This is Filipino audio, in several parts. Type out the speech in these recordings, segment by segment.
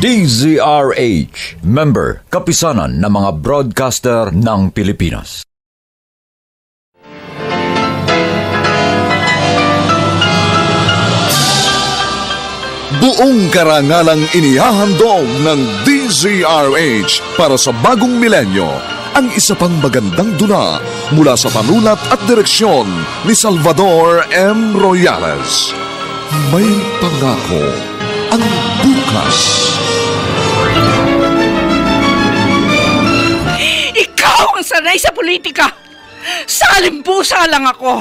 DZRH, member, kapisanan ng mga broadcaster ng Pilipinas. Buong karangalang inihahandog ng DZRH para sa bagong milenyo ang isa pang magandang dula mula sa panulat at direksyon ni Salvador M. Royales. May pangako ang bukas. Ikaw ang sanay sa politika! Salimpusa lang ako!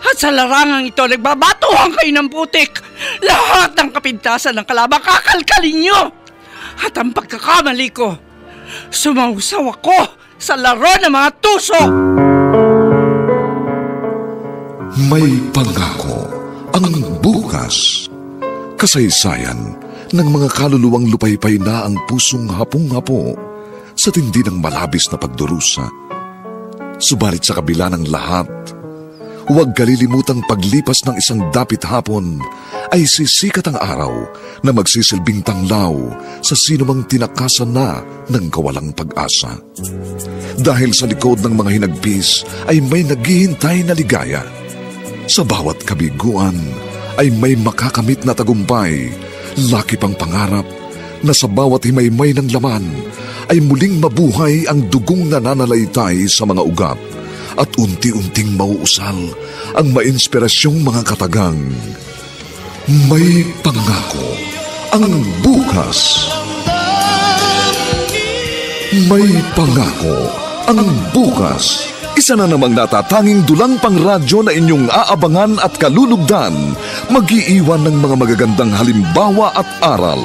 At sa larangang ito, nagbabatuhan kayo ng putik! Lahat ng kapintasan ng kalaban, kakalkalin nyo! At ang pagkakamali ko, sumausaw ako sa laro ng mga tuso! May pangako ang bukas. Kasaysayan ng mga kaluluwang lupaypay na ang pusong hapong-hapo sa tindi ng malabis na pagdurusa. Subalit sa kabila ng lahat, huwag kalilimutang paglipas ng isang dapit hapon ay sisikat ang araw na magsisilbing tanglaw sa sinumang tinakasan na ng kawalang pag-asa. Dahil sa likod ng mga hinagpis ay may naghihintay na ligaya. Sa bawat kabiguan ay may makakamit na tagumpay, laki pang pangarap na sa bawat himaymay ng laman ay muling mabuhay ang dugong nananalaytay sa mga ugat at unti-unting mauusal ang mainspirasyong mga katagang. May pangako ang bukas. May pangako ang bukas. Isa na namang natatanging dulang pangradyo na inyong aabangan at kalulugdan, mag-iiwan ng mga magagandang halimbawa at aral.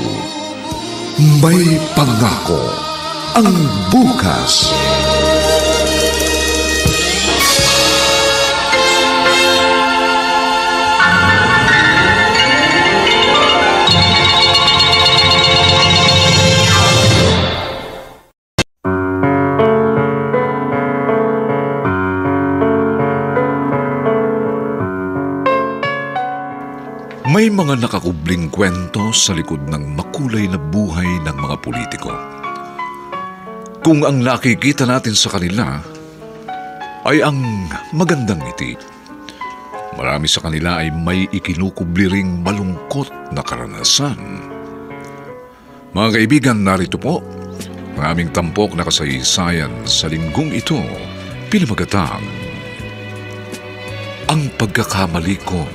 May pangako ang bukas. May mga nakakubling kwento sa likod ng makulay na buhay ng mga politiko. Kung ang nakikita natin sa kanila ay ang magandang ngiti, marami sa kanila ay may ikinukubli ring malungkot na karanasan. Mga kaibigan, narito po ang aming tampok na kasaysayan sa linggong ito, pinamagatang Ang Pagkakamali Ko.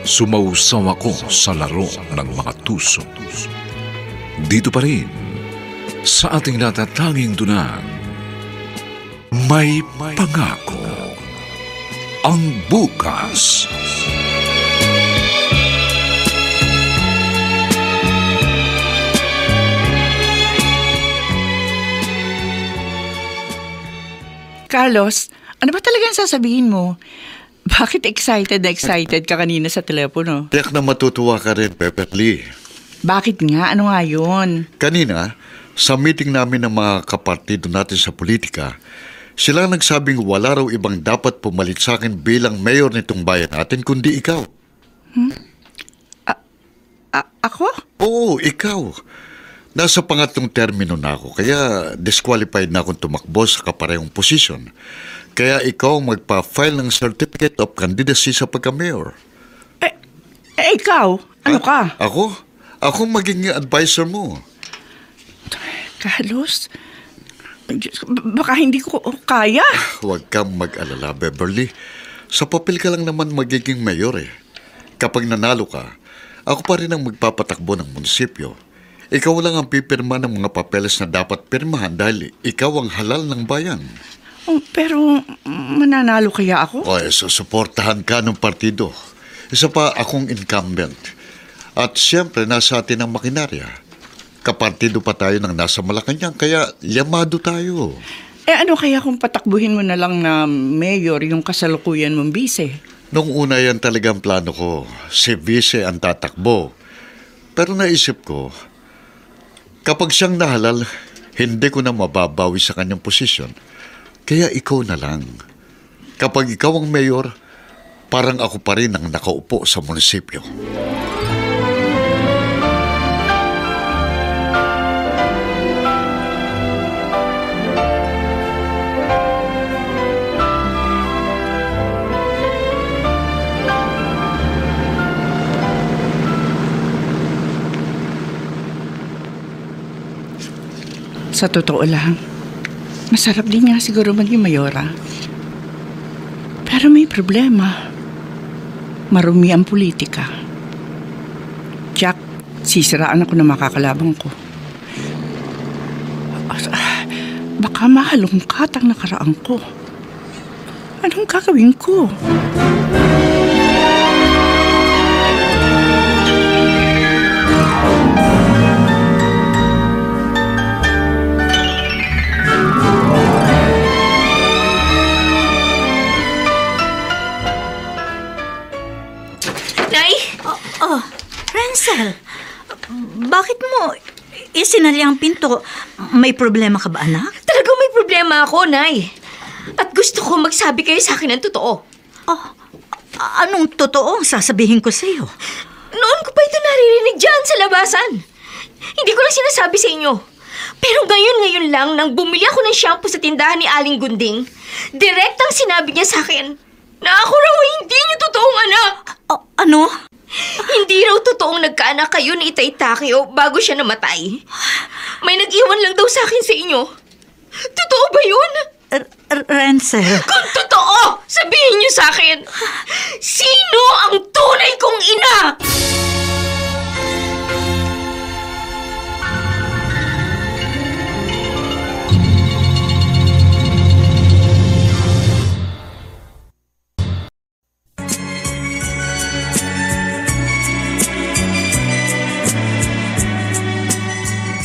Sumausaw ako sa laro ng mga tuso. Dito pa rin, sa ating natatanging dunang, may pangako ang bukas. Carlos, ano ba talagang sasabihin mo? Bakit excited ka kanina sa telepono? Tiyak na matutuwa ka rin, Pepperly. Bakit nga? Ano nga yun? Kanina, sa meeting namin ng mga kapartido natin sa politika, sila nagsabing wala raw ibang dapat pumalit sa akin bilang mayor nitong bayan natin kundi ikaw. Ako? Oo, ikaw. Nasa pangatlong termino na ako, kaya disqualified na akong tumakbo sa kaparehong posisyon. Kaya ikaw magpa-file ng Certificate of Candidacy sa pagka-mayor. Ikaw? Ano ka? Ako? Ako magiging advisor mo. Carlos, baka hindi ko kaya. Huwag kang mag-alala, Beverly. Sa papel ka lang naman magiging mayor eh. Kapag nanalo ka, ako pa rin ang magpapatakbo ng munisipyo. Ikaw lang ang pipirma ng mga papeles na dapat pirmahan dahil ikaw ang halal ng bayan. Pero mananalo kaya ako? Susuportahan ka ng partido. Isa pa akong incumbent. At siyempre, nasa atin ang makinarya. Kapartido pa tayo ng nasa Malacanang, kaya yamado tayo. Ano kaya kung patakbuhin mo na lang na mayor yung kasalukuyan mong bise? Nung una yan talagang plano ko. Si vice ang tatakbo. Pero naisip ko, kapag siyang nahalal, hindi ko na mababawi sa kanyang posisyon. Kaya ikaw na lang. Kapag ikaw ang mayor, parang ako pa rin ang nakaupo sa munisipyo. Sa totoo lang, masarap din nga siguro maging mayora. Pero may problema. Marumi ang politika. Jack, sisiraan ako ng makakalabang ko. Baka mahalungkat ang nakaraan ko. Anong gagawin ko? Renzel, bakit mo isinali ang pinto? May problema ka ba, anak? Talagang may problema ako, Nay. At gusto ko magsabi kayo sa akin ng totoo. Oh, anong totoo ang sasabihin ko sa'yo? Noon ko pa ito naririnig dyan sa labasan. Hindi ko lang sinasabi sa inyo. Pero ngayon lang nang bumili ako ng shampoo sa tindahan ni Aling Gunding, direktang sinabi niya sa akin na ako raw hindi niyo totoong anak. Ano? Hindi raw totoong nagkaanak kayo ni Itay Takeo bago siya namatay. May nag-iwan lang daw sa akin sa inyo. Totoo ba yun? Renzel. Kung totoo, sabihin niyo sa akin, sino ang tunay kong ina?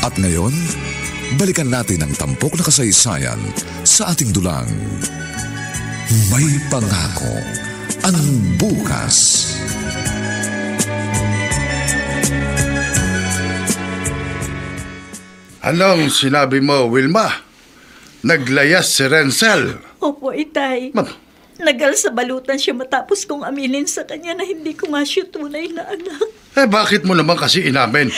At ngayon, balikan natin ang tampok na kasaysayan sa ating dulang. May pangako ang bukas. Anong sinabi mo, Wilma? Naglayas si Renzel. Opo, Itay. Ma'am. Nagalsabalutan siya matapos kong aminin sa kanya na hindi ko nga siya tunay na anak. Bakit mo naman kasi inamin?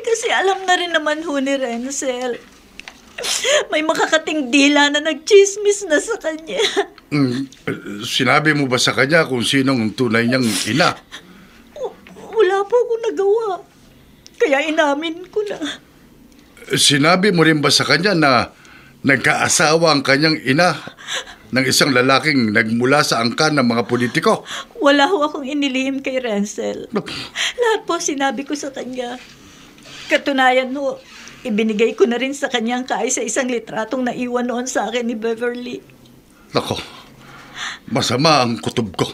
Kasi alam na rin naman ho ni Renzel. May makakating dila na nagchismis na sa kanya. Sinabi mo ba sa kanya kung sinong tunay niyang ina? Wala po akong nagawa. Kaya inamin ko na. Sinabi mo rin ba sa kanya na nagkaasawa ang kanyang ina ng isang lalaking nagmula sa angkan ng mga politiko? Wala ho akong inilihim kay Renzel. Lahat po sinabi ko sa kanya. Katunayan ho, ibinigay ko na rin sa kanyang kaisa isang litratong naiwan noon sa akin ni Beverly. Nako, masama ang kutob ko.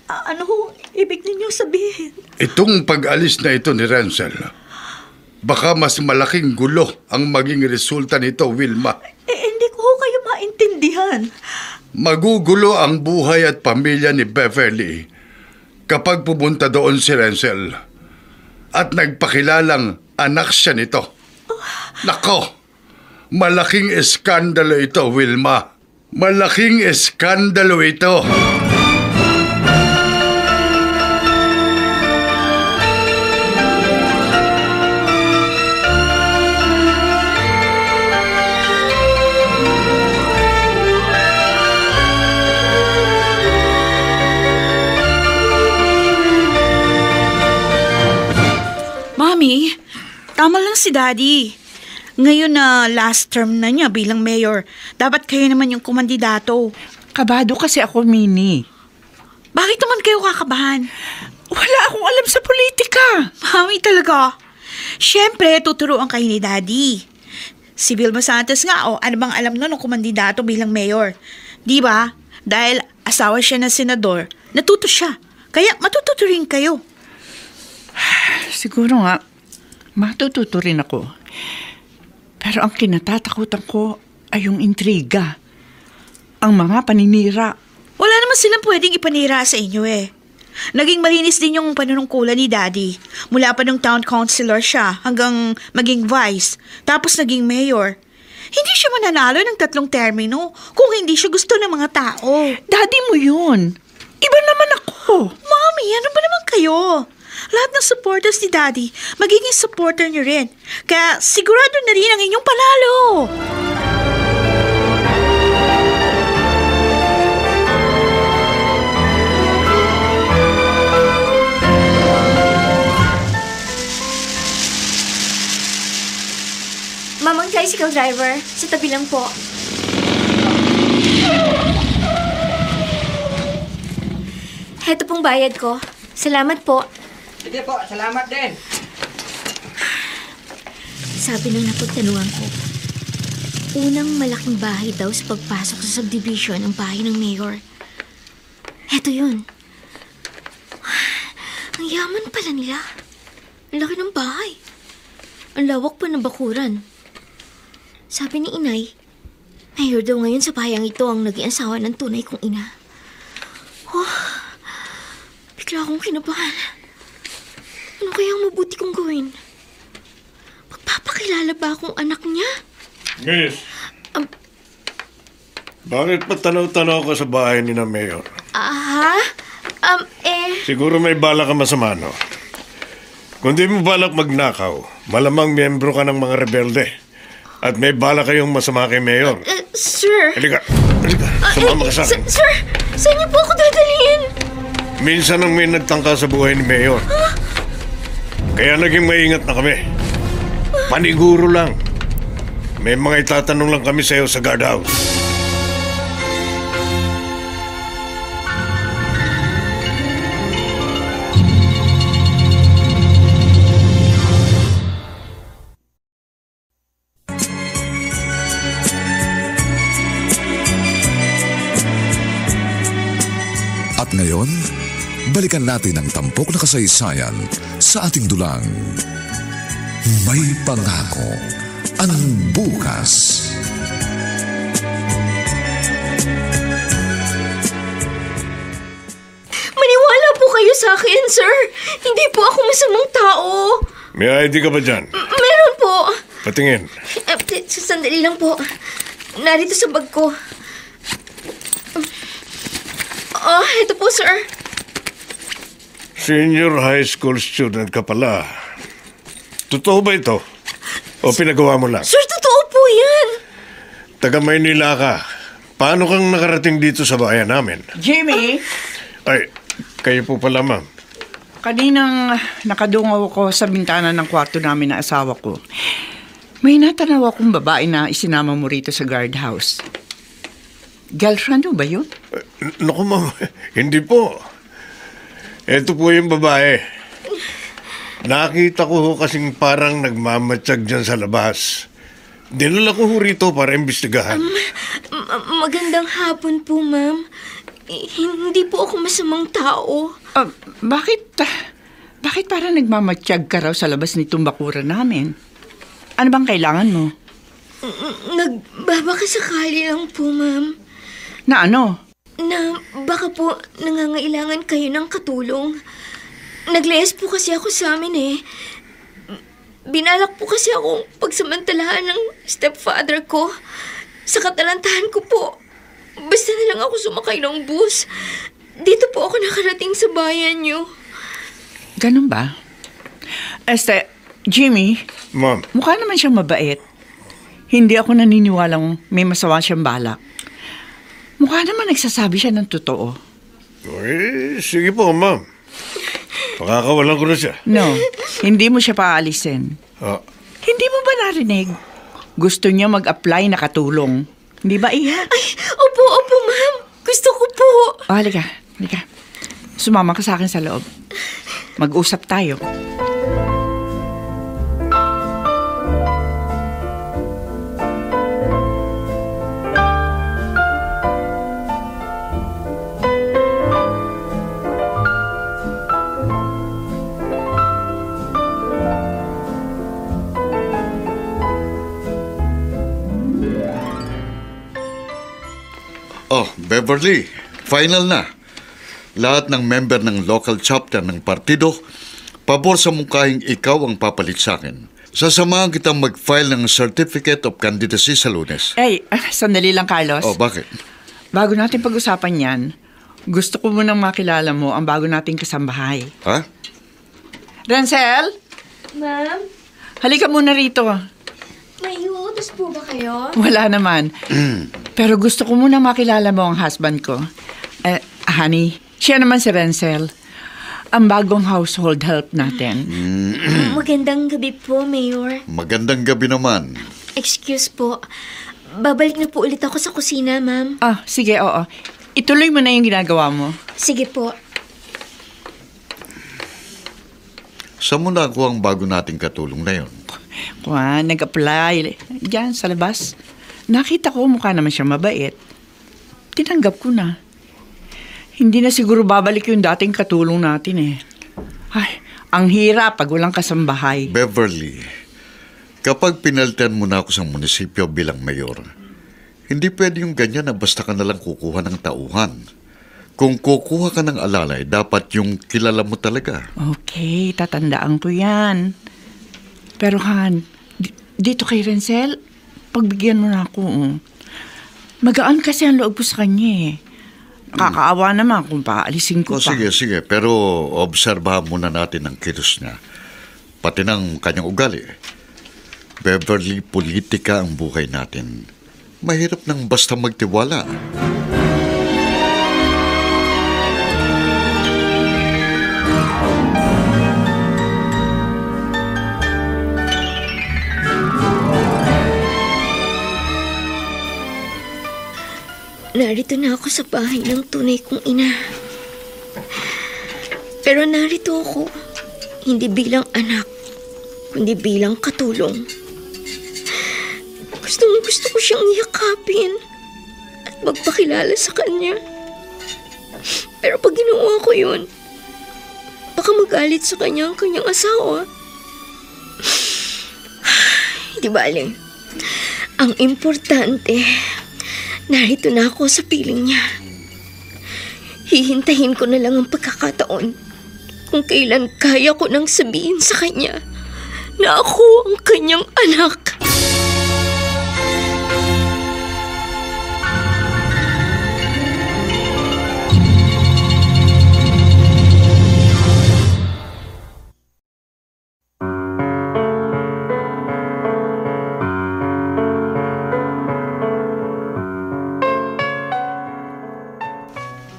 Ano ho ibig ninyong sabihin? Itong pag-alis na ito ni Renzel, baka mas malaking gulo ang maging resulta nito, Wilma. Hindi ko ho kayo maintindihan. Magugulo ang buhay at pamilya ni Beverly kapag pumunta doon si Renzel at nagpakilalang anak siya nito. Nako, malaking eskandalo ito, Wilma. Malaking eskandalo ito. Mami, tama lang si Daddy. Ngayon na last term na niya bilang mayor, dapat kayo naman yung kumandidato. Kabado kasi ako, Minnie. Bakit naman kayo kakabahan? Wala akong alam sa politika. Mami talaga. Siyempre, tuturuan kayo ni Daddy. Si Vilma Santos nga, ano bang alam nun ng kumandidato bilang mayor? Di ba? Dahil asawa siya ng senador, natuto siya. Kaya matututo rin kayo. Siguro nga, matututo rin ako. Pero ang kinatatakutan ko ay yung intriga. Ang mga paninira. Wala naman silang pwedeng ipanira sa inyo eh. Naging malinis din yung panunungkulan ni Daddy. Mula pa nung town councilor siya hanggang maging vice, tapos naging mayor. Hindi siya mananalo ng 3 termino kung hindi siya gusto ng mga tao. Daddy mo yun. Iba naman ako. Mommy, ano ba naman kayo? Lahat ng supporters ni Daddy, magiging supporter niyo rin. Kaya sigurado na rin ang inyong panalo. Mamang tricycle driver, sa tabi lang po. Heto pong bayad ko. Salamat po. Sige po, salamat din. Sabi ng napagtanungan ko, unang malaking bahay daw sa pagpasok sa subdivision ang bahay ng mayor. Heto yun. Ang yaman pala nila. Ang laki ng bahay. Ang lawak pa ng bakuran. Sabi ni inay, mayor daw ngayon sa bayang ito ang naging asawa ng tunay kong ina. Oh, bigla akong kinabahan. Ano kaya ang mabuti kong gawin? Magpapakilala ba akong anak niya? Miss, bakit patanaw-tanaw ka sa bahay ni na Mayor? Siguro may balak ka masama, no? Kung di mo balak magnakaw, malamang miyembro ka ng mga rebelde. At may balak kayong masama kay Mayor. Sir. Halika, sumama ka sa akin. Sir, saan niyo po ako dadalhin? Minsan ang may nagtangka sa buhay ni Mayor. Kaya naging maingat na kami. Paniguro lang. May mga itatanong lang kami sa'yo sa guardhouse. At ngayon, balikan natin ang tampok na kasaysayan sa ating dulang. May pangako ang bukas. Maniwala po kayo sa akin, sir. Hindi po ako masamang tao. May ID ka ba dyan? Meron po. Patingin. Sandali lang po. Narito sa bag ko. Ito po, sir. Senior high school student ka pala. Totoo ba ito? O pinagawa mo lang? Sir, totoo po yan. Taga Maynila ka. Paano kang nakarating dito sa bayan namin? Jimmy, Ay, kayo po pala, ma'am. kaninang nakadungaw ko sa bintana ng kwarto namin na asawa ko. May natanaw akong babae na isinama mo rito sa guardhouse. Girlfriend mo ba yun? Naku, ma'am. Hindi po. Ito po yung babae. Nakita ko ho kasing parang nagmamatsyag dyan sa labas. Dinala ko ho rito para imbestigahan. Magandang hapon po, ma'am. Hindi po ako masamang tao. Bakit parang nagmamatsyag ka raw sa labas nitong bakuran namin? Ano bang kailangan mo? Nagbabakasakali lang po, ma'am. Na ano? Na baka po nangangailangan kayo ng katulong. Naglayas po kasi ako sa amin eh. Binalak po kasi akong pagsamantalahan ng stepfather ko. Sa katalantahan ko po, basta na lang ako sumakay ng bus. Dito po ako nakarating sa bayan niyo. Ganun ba? Jimmy, Ma'am. mukha naman siyang mabait. Hindi ako naniniwalang may masama siyang balak. Mukha naman nagsasabi siya ng totoo. Eh, sige po, ma'am. Pakakawalan ko na siya. No, hindi mo siya paalisin. Hindi mo ba narinig? Gusto niya mag-apply na katulong. Hindi ba, Iha? Ay, opo, ma'am. Gusto ko po. Halika. Sumama ka sa akin sa loob. Mag-usap tayo. Oh, Beverly, final na. Lahat ng member ng local chapter ng partido, pabor sa mukhaing ikaw ang papalit sa akin. Sasamahan kitang mag-file ng Certificate of Candidacy sa Lunes. Sandali lang, Carlos. Oh, bakit? Bago natin pag-usapan yan, Gusto ko munang makilala mo ang bago nating kasambahay. Ha? Rancel, Ma'am, halika muna rito. may utos po ba kayo? Wala naman. Pero gusto ko muna makilala mo ang husband ko. Honey, siya naman si Rancel. Ang bagong household help natin. Magandang gabi po, Mayor. Magandang gabi naman. Excuse po. Babalik na po ulit ako sa kusina, ma'am. Sige, oo. Ituloy mo na yung ginagawa mo. Sige po. Saan mo nakuha ang bago nating katulong na yon? Nag-apply. Diyan, sa labas. Nakita ko mukha naman siya mabait. Tinanggap ko na. Hindi na siguro babalik yung dating katulong natin eh. Ay, ang hirap pag walang kasambahay. Beverly, kapag pinalitan mo na ako sa munisipyo bilang mayor, hindi pwede yung ganyan na basta ka nalang kukuha ng tauhan. Kung kukuha ka ng alalay, dapat yung kilala mo talaga. Okay, tatandaan ko yan. Pero Han, dito kay Rancel, pagbigyan mo na ako. Magaan kasi ang loob ko sa kanya eh. Nakakaawa naman kung paalisin ko pa. Sige. Pero obserbahan muna natin ang kilos niya. Pati ng kanyang ugali. Beverly, politika ang buhay natin. Mahirap nang basta magtiwala. Narito na ako sa bahay ng tunay kong ina. Pero narito ako, hindi bilang anak, kundi bilang katulong. Gusto ko siyang yakapin at magpakilala sa kanya. Pero pag ginawa ko yun, baka magalit sa kanya ang kanyang asawa. Di bale, ang importante, narito na ako sa piling niya. Hihintahin ko na lang ang pagkakataon kung kailan kaya ko nang sabihin sa kanya na ako ang kanyang anak.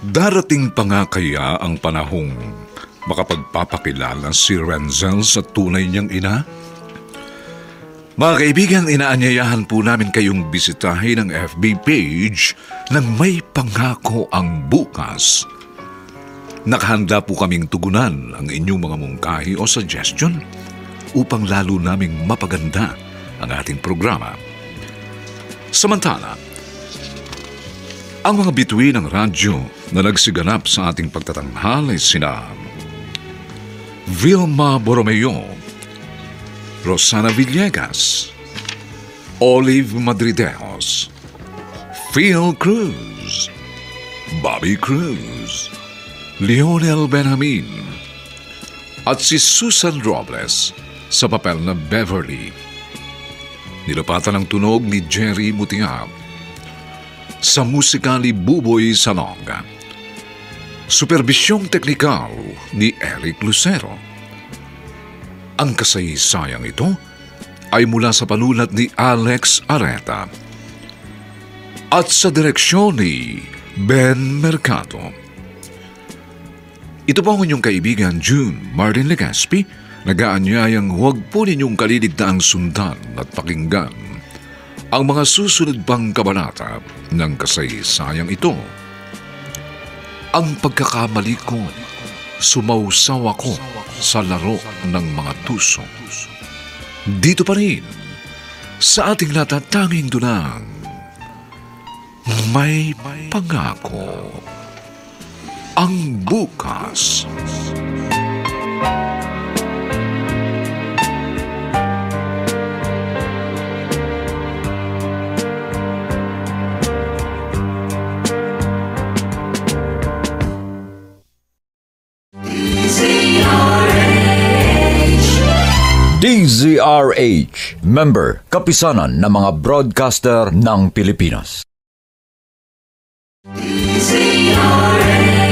Darating pa nga kaya ang panahong makapagpapakilala si Rancel sa tunay niyang ina? Mga kaibigan, inaanyayahan po namin kayong bisitahin ang FB page ng May Pangako ang Bukas. Nakahanda po kaming tugunan ang inyong mga mungkahi o suggestion upang lalo naming mapaganda ang ating programa. Samantala, ang mga bituin ng radyo na nagsiganap sa ating pagtatanghal ay sina Vilma Borromeo, Rosana Villegas, Olive Madrideos, Phil Cruz, Bobby Cruz, Lionel Benjamin, at si Susan Robles sa papel na Beverly. Nilapatan ang tunog ni Jerry Mutiab. Sa musika ni Buboy Salonga. Superbisyong teknikal ni Eric Lucero. Ang kasaysayang ito ay mula sa panulat ni Alex Areta at sa direksyon ni Ben Mercado. Ito po ang inyong kaibigan June Martin Legaspi, nag-aanyayang huwag po ninyong kaliligtaang sundan at pakinggan ang mga susunod pang kabanata ng kasaysayang ito. Ang pagkakamali ko, sumausaw ako sa laro ng mga tuso. Dito pa rin, sa ating natatanging dunang, May Pangako ang Bukas. DZRH, member, kapisanan ng mga broadcaster ng Pilipinas. DZRH.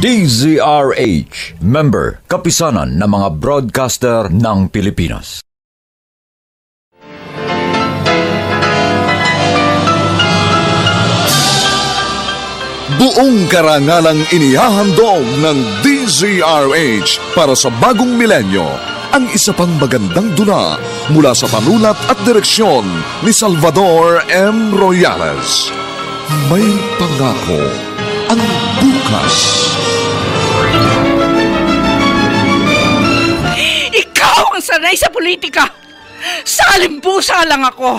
DZRH, member, kapisanan ng mga broadcaster ng Pilipinas. Buong karangalang inihahandog ng DZRH para sa bagong milenyo ang isa pang magandang dula mula sa panulat at direksyon ni Salvador M. Royales. May pangako ang bukas. Ikaw ang sanay sa politika! Salimpusa lang ako!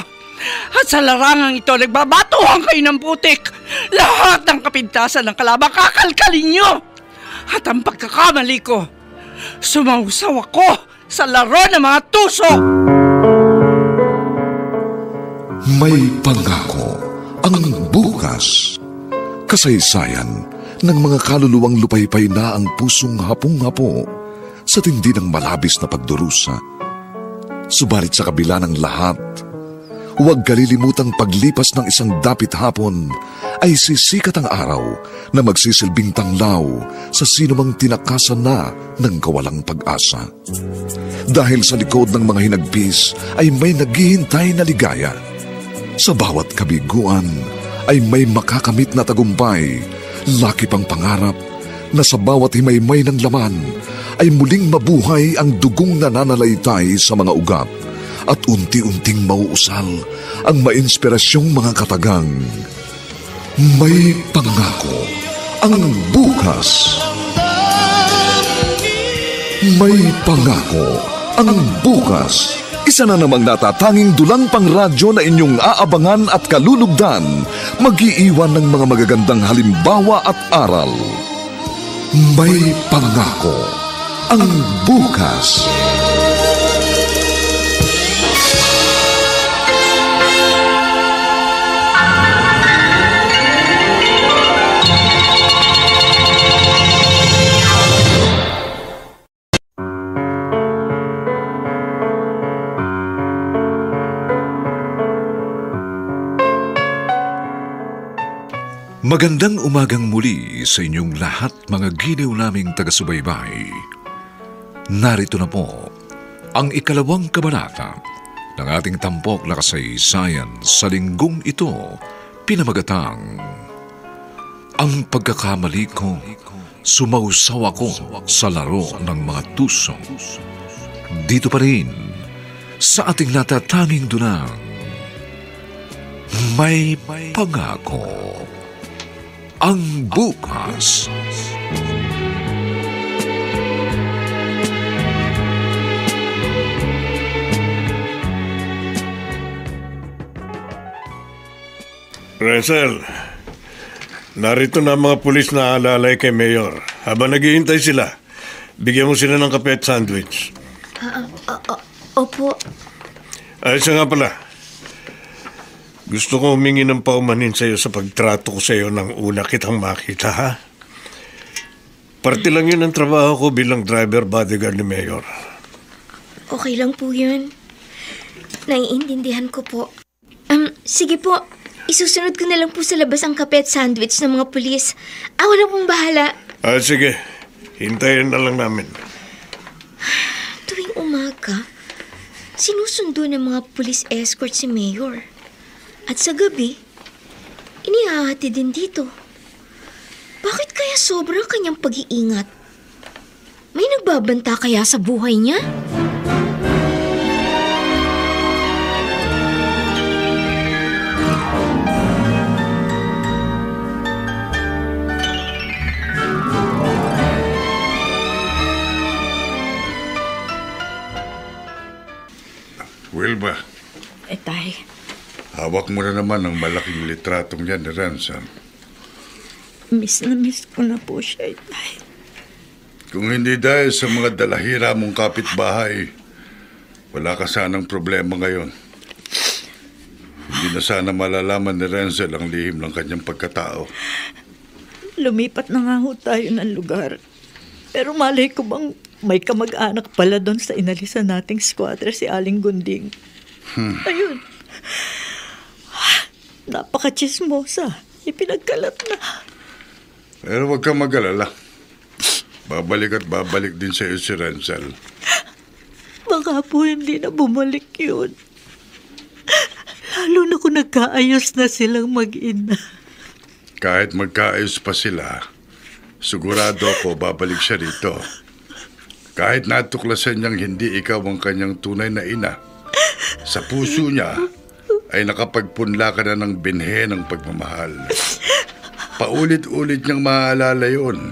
At sa larangang ito, nagbabatuhan kayo ng putik. Lahat ng kapintasan ng kalaban, kakalkalin nyo. At ang pagkakamali ko, sumausaw ako sa laro ng mga tuso. May pangako ang bukas. Kasaysayan ng mga kaluluwang lupaypay na ang pusong hapong-hapo sa tindi ng malabis na pagdurusa. Subalit sa kabila ng lahat, huwag kalilimutang paglipas ng isang dapit hapon ay sisikat ang araw na magsisilbing tanglaw sa sinumang tinakasan na ng kawalang pag-asa. Dahil sa likod ng mga hinagpis ay may naghihintay na ligaya. Sa bawat kabiguan ay may makakamit na tagumpay, laki pang pangarap na sa bawat himaymay ng laman ay muling mabuhay ang dugong nananalaytay sa mga ugat at unti-unting mauusal ang mainspirasyong mga katagang. May pangako ang bukas. May pangako ang bukas. Isa na namang natatanging dulang pangradyo na inyong aabangan at kalulugdan, mag-iiwan ng mga magagandang halimbawa at aral. May pangako ang bukas. Magandang umagang muli sa inyong lahat mga giliw naming taga-subaybay. Narito na po ang ikalawang kabanata ng ating tampok na kasaysayan sa linggong ito, pinamagatang Ang Pagkakamali Ko, Sumausaw Ako sa Laro ng Mga Tuso. Dito pa rin sa ating natatanging dunang May Pangako ang bukas. Renzel, narito na ang mga pulis na alalay kay Mayor. Habang naghihintay sila, bigyan mo sila ng kape at sandwich. Opo. Ay, siya nga pala. Gusto ko humingi ng paumanhin sa iyo sa pagtrato ko sa iyo nang una kitang makita, ha? Parte lang yun ang trabaho ko bilang driver bodyguard ni Mayor. Okay lang po yun. Naiintindihan ko po. Sige po. Isusunod ko na lang po sa labas ang kape at sandwich ng mga pulis. Ako na pong bahala. Sige. Hintayin na lang namin. Tuwing umaga, sinusundo ng mga pulis escort si Mayor. At sa gabi, inihahati din dito. Bakit kaya sobra kanyang pag-iingat? May nagbabanta kaya sa buhay niya? Wilma, Tay. hawak mo na naman ang malaking litratong yan ni Ransom. Miss na miss ko na po siya, Tay. Kung hindi dahil sa mga dalahira mong kapitbahay, wala ka sanang problema ngayon. Hindi na sana malalaman ni Renzel ang lihim ng kanyang pagkatao. Lumipat na nga ho tayo ng lugar. Pero malay ko bang may kamag-anak pala doon sa inalisan nating squatter si Aling Gunding. Ayun. Napaka-chismosa. Ipinagkalat na. Pero huwag kang mag-alala. Babalik at babalik din sa iyo si Renzel. Baka po hindi na bumalik yun. Lalo na kung nagkaayos na silang mag-ina. Kahit magkaayos pa sila, sigurado ko babalik siya rito. Kahit natuklasan niyang hindi ikaw ang kanyang tunay na ina, sa puso niya ay nakapagpunla ka na ng binhe ng pagmamahal. Paulit-ulit niyang maaalala yun.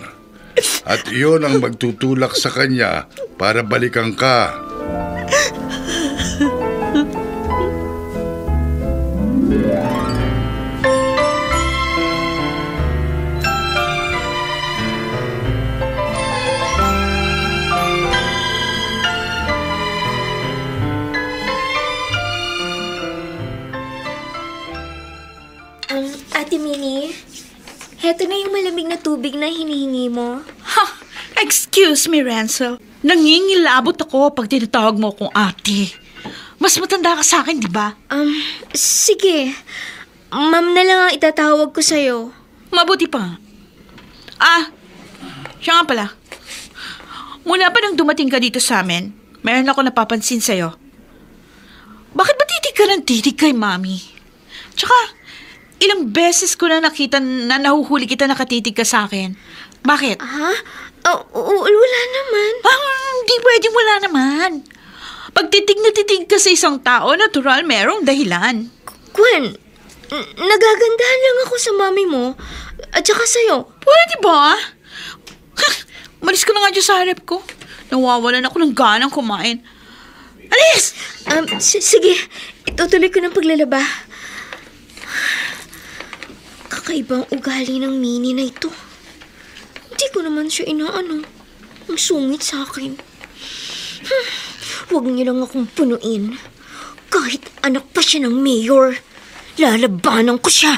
At iyon ang magtutulak sa kanya para balikan ka. Ate Minnie, heto na yung malamig na tubig na hinihingi mo. Ha! Excuse me, Renzel. Nangingilabot ako pag tinatawag mo akong ate. Mas matanda ka sa akin, di ba? Sige. Ma'am na lang ang itatawag ko sa'yo. Mabuti pa. Siya nga pala. Mula pa nang dumating ka dito sa amin, mayroon ako napapansin sa'yo. Bakit ba titig ka ng titig kay Mami? Tsaka, ilang beses ko na nakita na nahuhuli kita nakatitig ka sa akin. Bakit? Wala naman. Hindi pwedeng wala naman. Pag titig na titig ka sa isang tao, natural merong dahilan. Gwen, nagagandahan lang ako sa mami mo at saka sa'yo. Pwede ba? Malis ko na nga dyan sa harap ko. Nawawalan ako ng ganang kumain. Alis! Sige, itutuloy ko ng paglalaba. Kakaibang ugali ng Minnie na ito. Hindi ko naman siya inaano. Ang sungit sa akin. Huwag niyo lang akong punuin. Kahit anak pa siya ng mayor, lalabanan ko siya.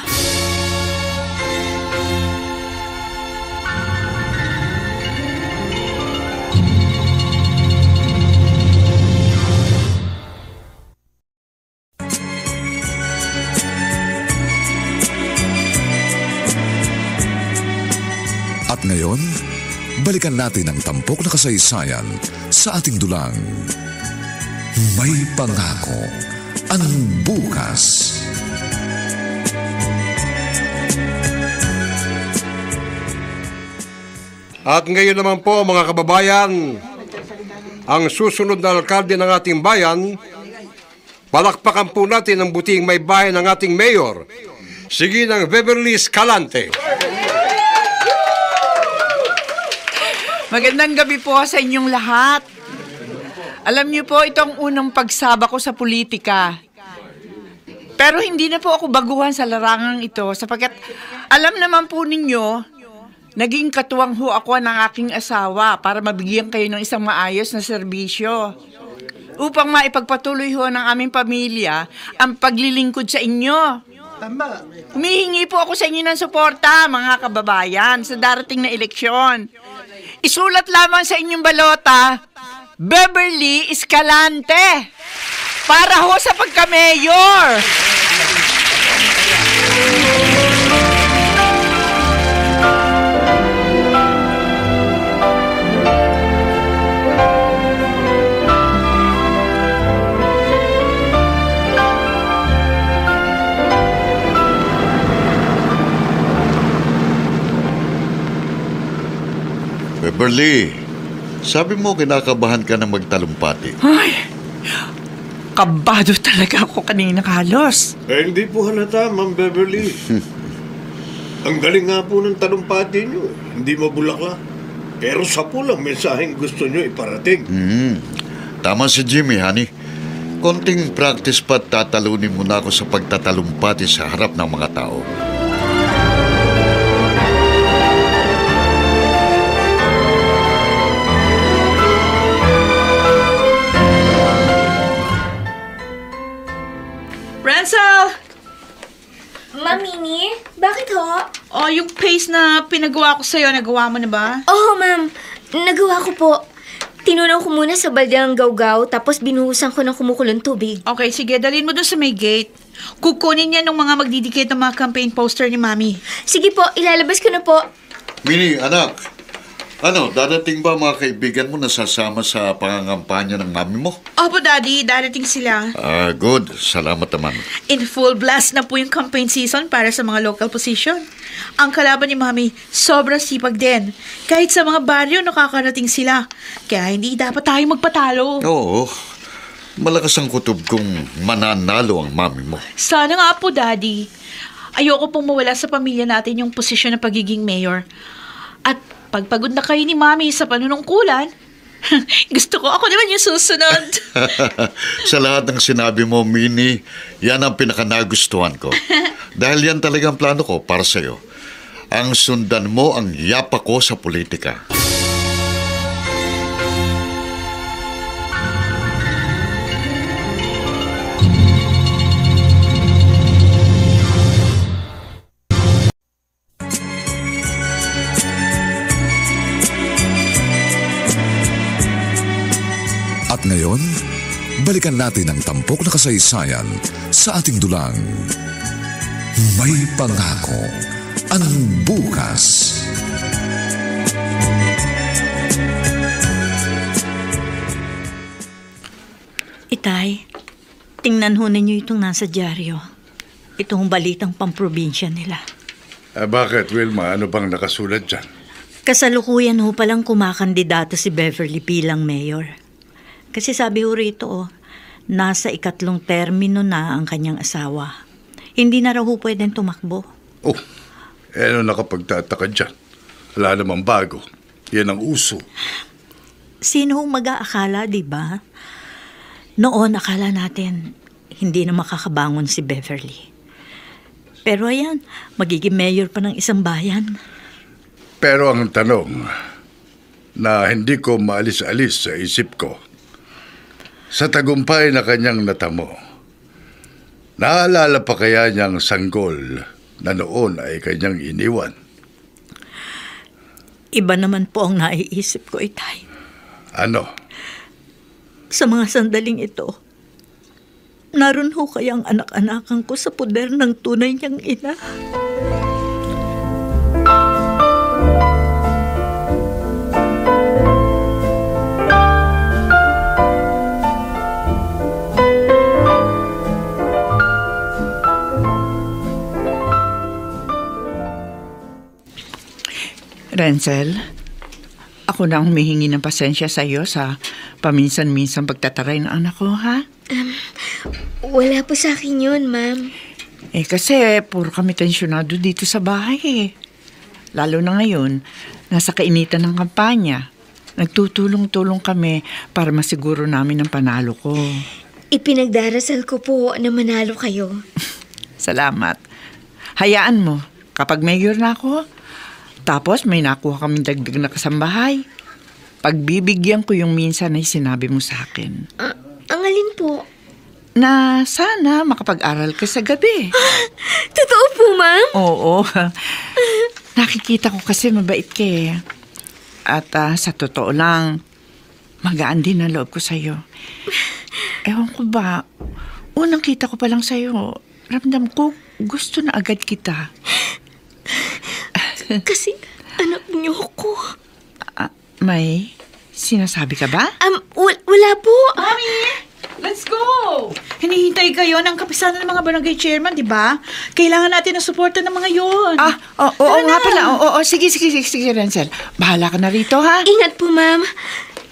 At ngayon, balikan natin ang tampok na kasaysayan sa ating dulang. May pangako ang bukas. At ngayon naman po mga kababayan, ang susunod na alkalde ng ating bayan, palakpakan po natin ang buting may bahay ng ating mayor, si Ginang Beverly Escalante. Magandang gabi po sa inyong lahat. Alam niyo po, ito ang unang pagsaba ko sa politika. Pero hindi na po ako baguhan sa larangang ito sapagkat alam naman po ninyo, naging katuwang ho ako ng aking asawa para mabigyan kayo ng isang maayos na serbisyo. Upang maipagpatuloy ho ng aming pamilya ang paglilingkod sa inyo. Humihingi po ako sa inyo ng suporta, mga kababayan, sa darating na eleksyon. Isulat lamang sa inyong balota, Beverly Escalante, para ho sa pagka-mayor. Beverly, sabi mo kinakabahan ka na magtalumpati. Ay, kabado talaga ako kanina, Carlos. Hindi po halata, Ma'am Beverly. Ang galing nga po ng talumpati nyo. Hindi mabulaka. Pero sa pulang mensaheng gusto nyo iparating. Tama si Jimmy, honey. Konting practice pa tatalunin mo na ako sa pagtatalumpati sa harap ng mga tao. Renzel! Ma'am Minnie, bakit ho? Yung paste na pinagawa ko sa'yo, nagawa mo na ba? Oo, ma'am. Nagawa ko po. Tinunaw ko muna sa balde ng gawgaw, tapos binuhusan ko ng kumukulong tubig. Okay, sige. Dalhin mo doon sa may gate. Kukunin yan ng mga magdidikit ng mga campaign poster ni Mami. Sige po, ilalabas ko na po. Minnie, anak, Ano, darating ba mga kaibigan mo na sasama sa pangangampanya ng mami mo? Opo, Daddy. Darating sila. Good. Salamat naman. In full blast na po yung campaign season para sa mga local position. Ang kalaban ni Mami, sobrang sipag din. Kahit sa mga baryo, nakakarating sila. Kaya hindi dapat tayo magpatalo. Oo. Malakas ang kutob kung mananalo ang mami mo. Sana nga po, Daddy. Ayoko pong mawala sa pamilya natin yung posisyon ng pagiging mayor. At pagpagod na kayo ni Mami sa panunungkulan, gusto ko ako naman yung susunod. Sa lahat ng sinabi mo, Minnie, yan ang pinakanagustuhan ko. Dahil yan talagang plano ko para sa'yo. Ang sundan mo ang yapa ko sa politika. At ngayon, balikan natin ang tampok na kasaysayan sa ating dulang. May pangako ang bukas. Itay, tingnan ho ninyo itong nasa dyaryo. Itong balitang pamprobinsya nila. Bakit, Wilma? Ano bang nakasulat dyan? Kasalukuyan ho palang kumakandidato si Beverly bilang mayor. Kasi sabi ho rito, nasa 2 termino na ang kanyang asawa. Hindi na raw ho pwedeng tumakbo. Oh, ano nakapagtataka dyan? Wala namang bago. Yan ang uso. Sino hong mag-aakala, di ba? Noon, akala natin hindi na makakabangon si Beverly. Pero ayan, magiging mayor pa ng isang bayan. Pero ang tanong na hindi ko maalis-alis sa isip ko, sa tagumpay na kanyang natamo, naalala pa kaya niyang sanggol na noon ay kanyang iniwan? Iba naman po ang naiisip ko, Itay. Ano? Sa mga sandaling ito, naroon ho kayang anak-anakan ko sa poder ng tunay niyang ina. Renzel, ako na ang humihingi ng pasensya sa iyo sa paminsan-minsan pagtataray ng anak ko, ha? Wala po sa akin yun, ma'am. Kasi puro kami tensyonado dito sa bahay, Lalo na ngayon, nasa kainitan ng kampanya. Nagtutulong-tulong kami para masiguro namin ang panalo ko. Ipinagdarasal ko po na manalo kayo. Salamat. Hayaan mo, kapag mayor na ako, tapos may nakuha kaming dagdag na kasambahay, pagbibigyan ko yung minsan ay sinabi mo sa akin. Ang alin po? Na sana makapag-aral ka sa gabi. Totoo po, ma'am? Oo. Nakikita ko kasi mabait ka eh. At sa totoo lang, magaan din ang loob ko sa'yo. Ewan ko ba, unang kita ko pa lang sa'yo, ramdam ko gusto na agad kita. Kasi anak niyo ko. May sinasabi ka ba? Wala po. Mami! Let's go! Hinihintay kayo ng kapisanan ng mga barangay chairman, di ba? Kailangan natin ng suporta ng mga yon. Oo nga pala. Oo, sige, Renzel. Bahala ka na rito, ha? Ingat po, ma'am.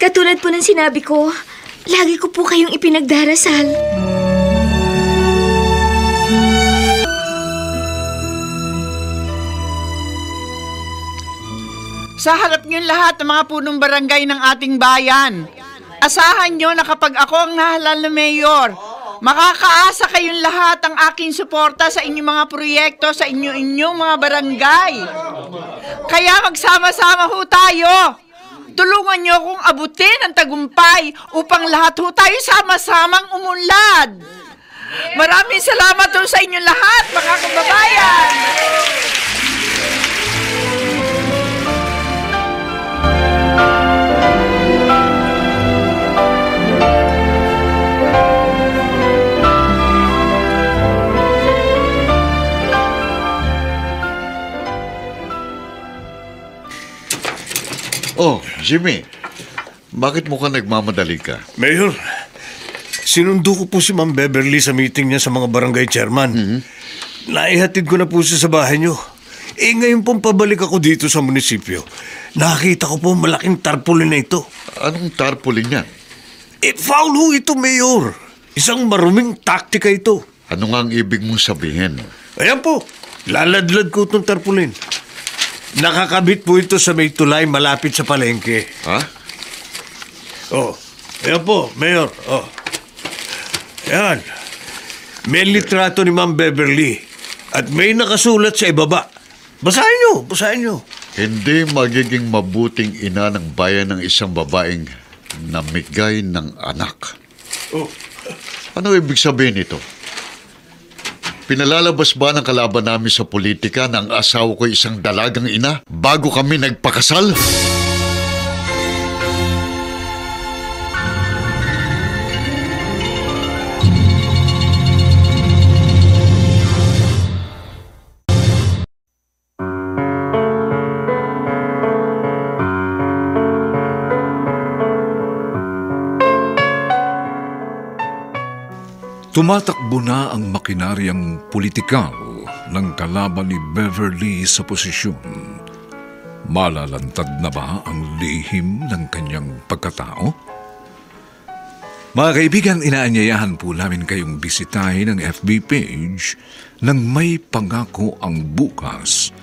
Katulad po ng sinabi ko, lagi ko po kayong ipinagdarasal. Sa harap niyo lahat ng mga punong barangay ng ating bayan, asahan niyo na kapag ako ang nahalal na mayor, makakaasa kayong lahat ang aking suporta sa inyong mga proyekto sa inyong mga barangay. Kaya magsama-sama ho tayo. Tulungan niyo akong abutin ang tagumpay upang lahat ho tayo sama-samang umunlad. Maraming salamat ho sa inyong lahat, mga kababayan. Jimmy, bakit mo ka nagmamadali ka? Mayor, sinundo ko po si Ma'am Beverly sa meeting niya sa mga barangay chairman. Naihatid ko na po siya sa bahay niyo. Ngayon pong pabalik ako dito sa munisipyo. Nakita ko po malaking tarpaulin na ito. Anong tarpaulin yan? Foul ho ito, Mayor. Isang maruming taktika ito. Ano nga ang ibig mong sabihin? Ayan po, laladlad ko itong tarpaulin. Nakakabit po ito sa may tulay malapit sa palengke. Ha? Ayan po, Mayor. Ayan. May litrato ni Ma'am Beverly at may nakasulat sa ibaba. Basahin nyo. Hindi magiging mabuting ina ng bayan ng isang babaeng namigay ng anak. Ano ibig sabihin nito? Pinalalabas ba ng kalaban namin sa politika na ang asawa ko isang dalagang ina bago kami nagpakasal? Tumatakbo na ang makinaryang politikal ng kalaban ni Beverly sa posisyon. Malalantad na ba ang lihim ng kanyang pagkatao? Mga kaibigan, inaanyayahan po namin kayong bisitahin ang FB page ng May Pangako ang Bukas.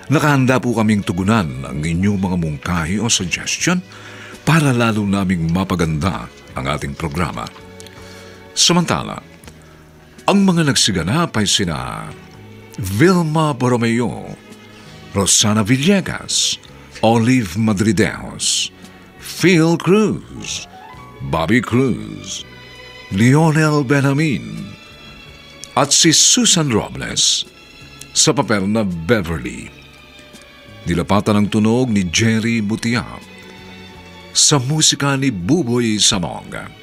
Nakahanda po kaming tugunan ang inyong mga mungkahi o suggestion para lalo naming mapaganda ang ating programa. Samantala, ang mga nagsiganap ay sina Vilma Borromeo, Rosana Villegas, Olive Madridejos, Phil Cruz, Bobby Cruz, Lionel Benjamin, at si Susan Robles sa papel na Beverly. Nilapatan ang tunog ni Jerry Butiap, sa musika ni Buboy Samong.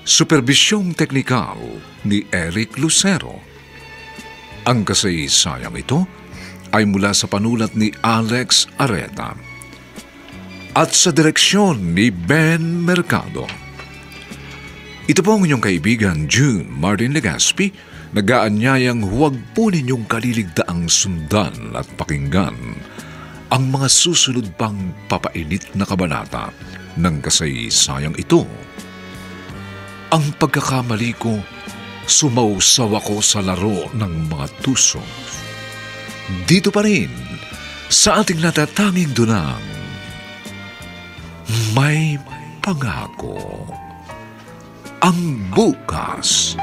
Superbisyong teknikal ni Eric Lucero. Ang kasaysayang ito ay mula sa panulat ni Alex Areta at sa direksyon ni Ben Mercado. Ito po ang inyong kaibigan June Martin Legaspi, nag-aanyayang huwag po ninyong kaliligdaang sundan at pakinggan ang mga susunod pang papainit na kabanata ng kasaysayang ito. Ang pagkakamali ko, sumausaw ako sa laro ng mga tuso. Dito pa rin, sa ating natatanging dunang, May Pangako ang Bukas.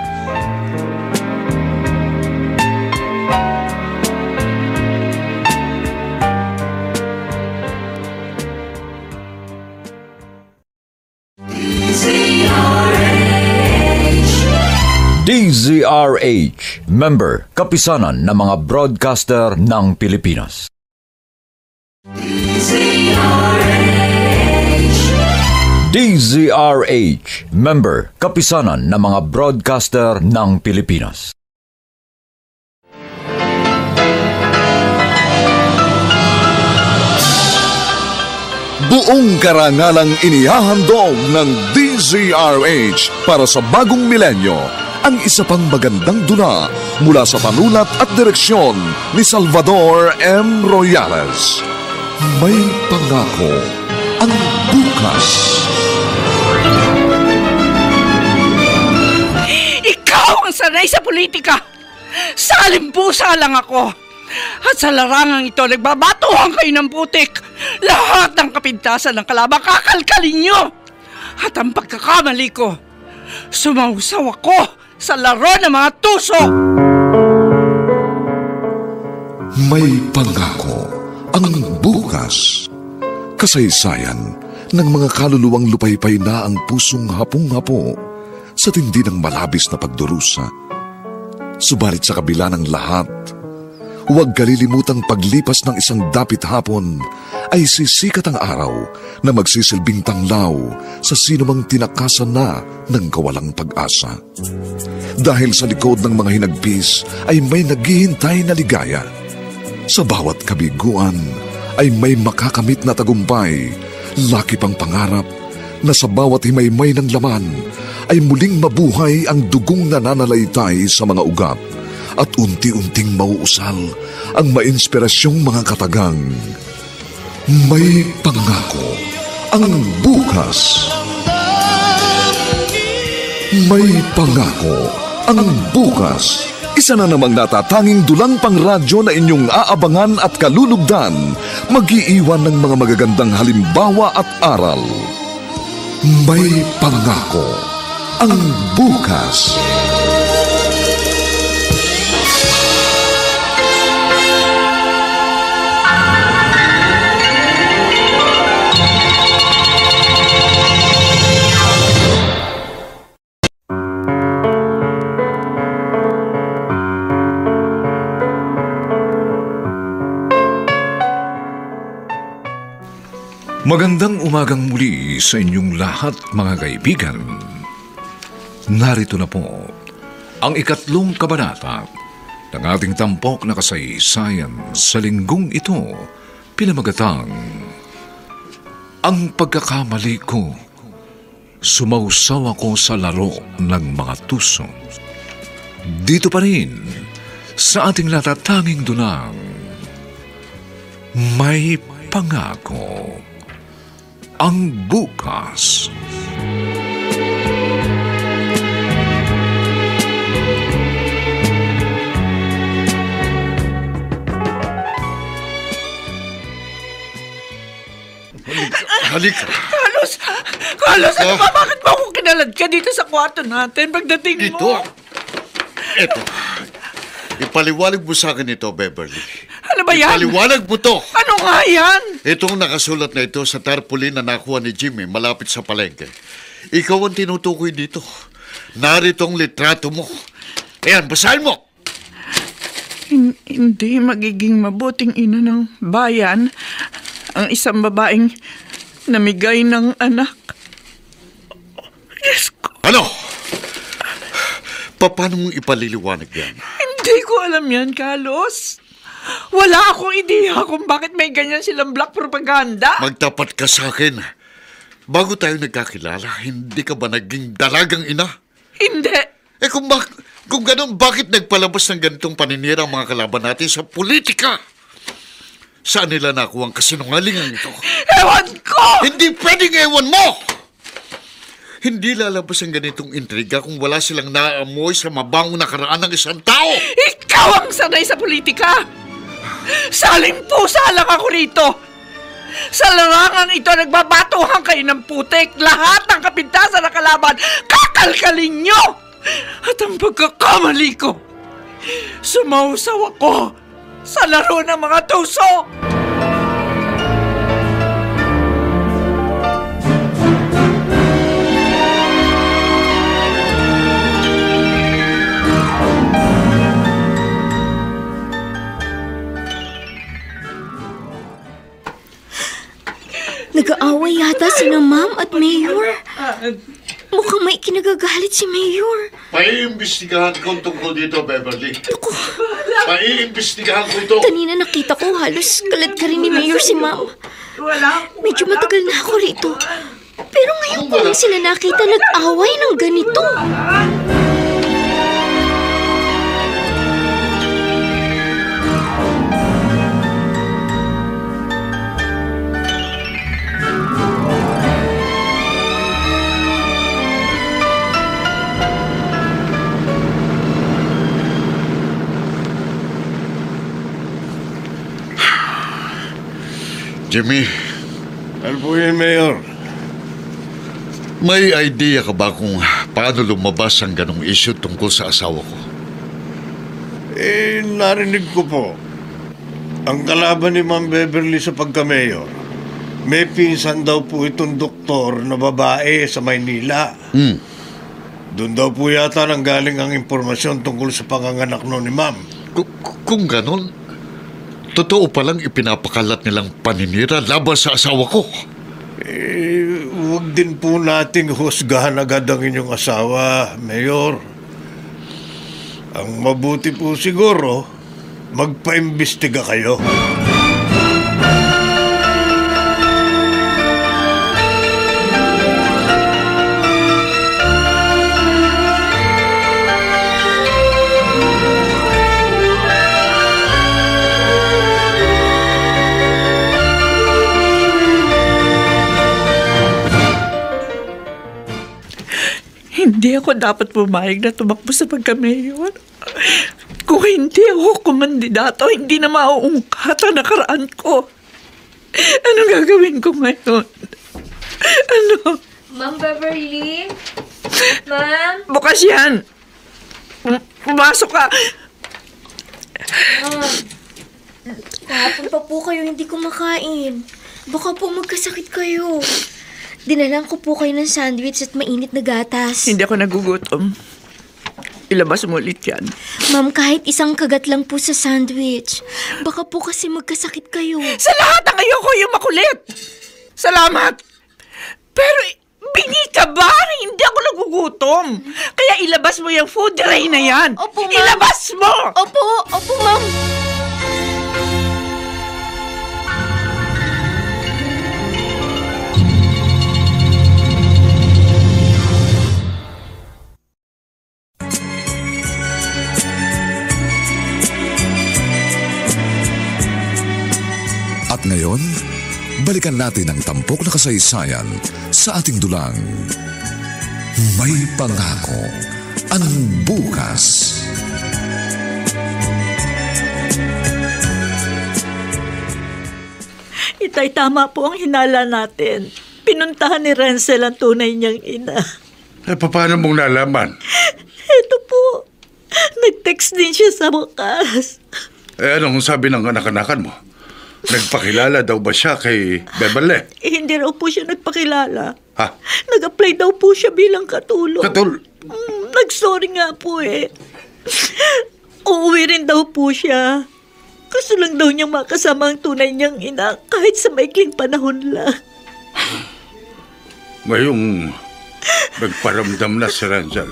DZRH, member, kapisanan ng mga broadcaster ng Pilipinas. DZRH, member, kapisanan ng mga broadcaster ng Pilipinas. Buong karangalang inihahandog ng DZRH para sa bagong milenyo ang isa pang magandang dula mula sa panulat at direksyon ni Salvador M. Royales. May Pangako ang Bukas. Ikaw ang sanay sa politika! Salimpusa lang ako! At sa larangang ito, nagbabatuhan kayo ng putik! Lahat ng kapintasan ng kalaban, kakalkalin nyo! At ang pagkakamali ko, sumausaw ako sa laro ng mga tuso! May Pangako ang Bukas. Kasaysayan ng mga kaluluwang lupaypay na ang pusong hapong-hapo sa tindi ng malabis na pagdurusa. Subalit sa kabila ng lahat, huwag kalilimutang paglipas ng isang dapit hapon ay sisikat ang araw na magsisilbing tanglaw sa sinumang tinakasan na ng kawalang pag-asa. Dahil sa likod ng mga hinagpis ay may naghihintay na ligaya. Sa bawat kabiguan ay may makakamit na tagumpay Laki pang pangarap na sa bawat himaymay ng laman ay muling mabuhay ang dugong nananalaytay sa mga ugat at unti-unting mauusal ang mainspirasyong mga katagang. May pangako ang bukas. May pangako ang bukas. Isa na namang natatanging dulang pang radyo na inyong aabangan at kalulugdan, mag-iiwan ng mga magagandang halimbawa at aral. May pangako ang bukas. Magandang umagang muli sa inyong lahat, mga kaibigan. Narito na po ang 3 kabanata ng ating tampok na kasaysayan sa linggong ito, pinamagatang Ang Pagkakamali Ko. Sumausaw ako sa laro ng mga tuso. Dito pa rin sa ating natatanging dunang May Pangako ang bukas. Halika. Carlos, ano ba? Bakit ba ako kinalad ka dito sa kwarto natin pagdating mo? Ito. Ito. Ipaliwanag mo sa akin ito, Beverly. Ano ba yan? Ipaliwanag mo to. Ano nga yan? Itong nakasulat na ito sa tarpaulin na nakuha ni Jimmy malapit sa palengke. Ikaw ang tinutukoy dito. Narito ang litrato mo. Ayan, basahin mo. Hindi magiging mabuting ina ng bayan ang isang babaeng namigay ng anak. Diyos ko. Ano? Paano mong ipaliliwanag yan? Hindi ko alam yan, Carlos. Wala akong ideya kung bakit may ganyan silang black propaganda. Magtapat ka sa akin. Bago tayo nagkakilala, hindi ka ba naging dalagang ina? Hindi. Kung ganun, bakit nagpalabas ng ganitong paninira ang mga kalaban natin sa politika? Saan nila nakuha ang kasinungalingan ito? Ewan ko! Hindi pwedeng ewan mo! Hindi lalabas ang ganitong intriga kung wala silang naamoy sa mabangong nakaraan ng isang tao. Ikaw ang sanay sa politika! Salimpusa lang ako rito! Sa larangan ito, nagbabatuhan kayo ng putik. Lahat ng kapintasan na kalaban, kakalkalin nyo! At ang pagkakamali ko, sumausaw ako sa laro ng mga tuso! Nag-aaway yata sina Ma'am at Mayor. Mukhang may kinagagalit si Mayor. Paiimbestigahan ko tungkol dito, Beverly. Paiimbestigahan ko ito. Kanina nakita ko halos kalad ka rin ni Mayor si Ma'am. Medyo matagal na ako rito. Pero ngayon ko lang sila nakita nag-away ng ganito. Jimmy. Ano po yun, Mayor? May idea ka ba kung paano lumabas ang ganong issue tungkol sa asawa ko? Narinig ko po. Ang kalaban ni Ma'am Beverly sa pagka-mayor, may pinsan daw po itong doktor na babae sa Maynila. Doon daw po yata nanggaling ang impormasyon tungkol sa panganganak noon ni Ma'am. Kung ganon, totoo palang ipinapakalat nilang paninira laban sa asawa ko. Huwag din po nating husgahan agad ang inyong asawa, Mayor. Ang mabuti po siguro, magpaimbestiga kayo. Hindi ako dapat pumayag na tumakbo sa pagka-mayor. Kung hindi ako kumandidato, hindi na mauungkat ang nakaraan ko. Ano gagawin ko ngayon? Ano? Ma'am Beverly? Ma'am? Bukas yan! Pumasok ka! Kahapon pa po kayo hindi kumakain. Baka po magkasakit kayo. Dinalan ko po kayo ng sandwich at mainit na gatas. Hindi ako nagugutom. Ilabas mo ulit yan. Ma'am, kahit isang kagat lang po sa sandwich. Baka po kasi magkasakit kayo. Sa lahat ang ayoko yung makulit! Salamat! Pero bingi ka ba? Hindi ako nagugutom. Kaya ilabas mo yung food tray na yan. Opo, ma'am. Ilabas mo! Opo, ma'am. At ngayon, balikan natin ang tampok na kasaysayan sa ating dulang. May pangako ang bukas. Itay, tama po ang hinala natin. Pinuntahan ni Renzel ang tunay niyang ina. Paano mong nalaman? Ito po. Nag-text din siya sa bukas. Anong sabi ng anak-anakan mo? Nagpakilala daw ba siya kay Beverly? Hindi raw po siya nagpakilala. Ha? Nag-apply daw po siya bilang katulong. Nag-sorry nga po eh. Uuwi rin daw po siya. Gusto lang daw niyang makasama ang tunay niyang ina kahit sa maikling panahon lang. Ngayong nagparamdam na si Renzel,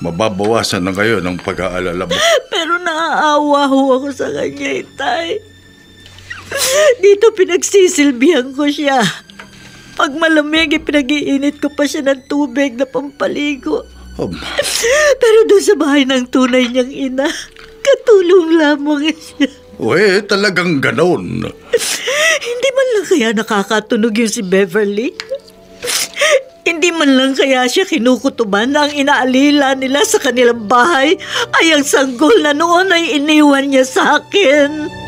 mababawasan na ngayon ang pag-aalala mo. Pero naaawa ho ako sa kanya, Itay. Dito pinagsisilbihan ko siya. Pag malamig, pinag-iinit ko pa siya ng tubig na pampaligo. Pero doon sa bahay ng tunay niyang ina, katulong lamang siya. Uy, talagang ganon. Hindi man lang kaya nakakatunog yung si Beverly? Hindi man lang kaya siya kinukutuban na ang inaalila nila sa kanilang bahay ay ang sanggol na noon ay iniwan niya sa akin.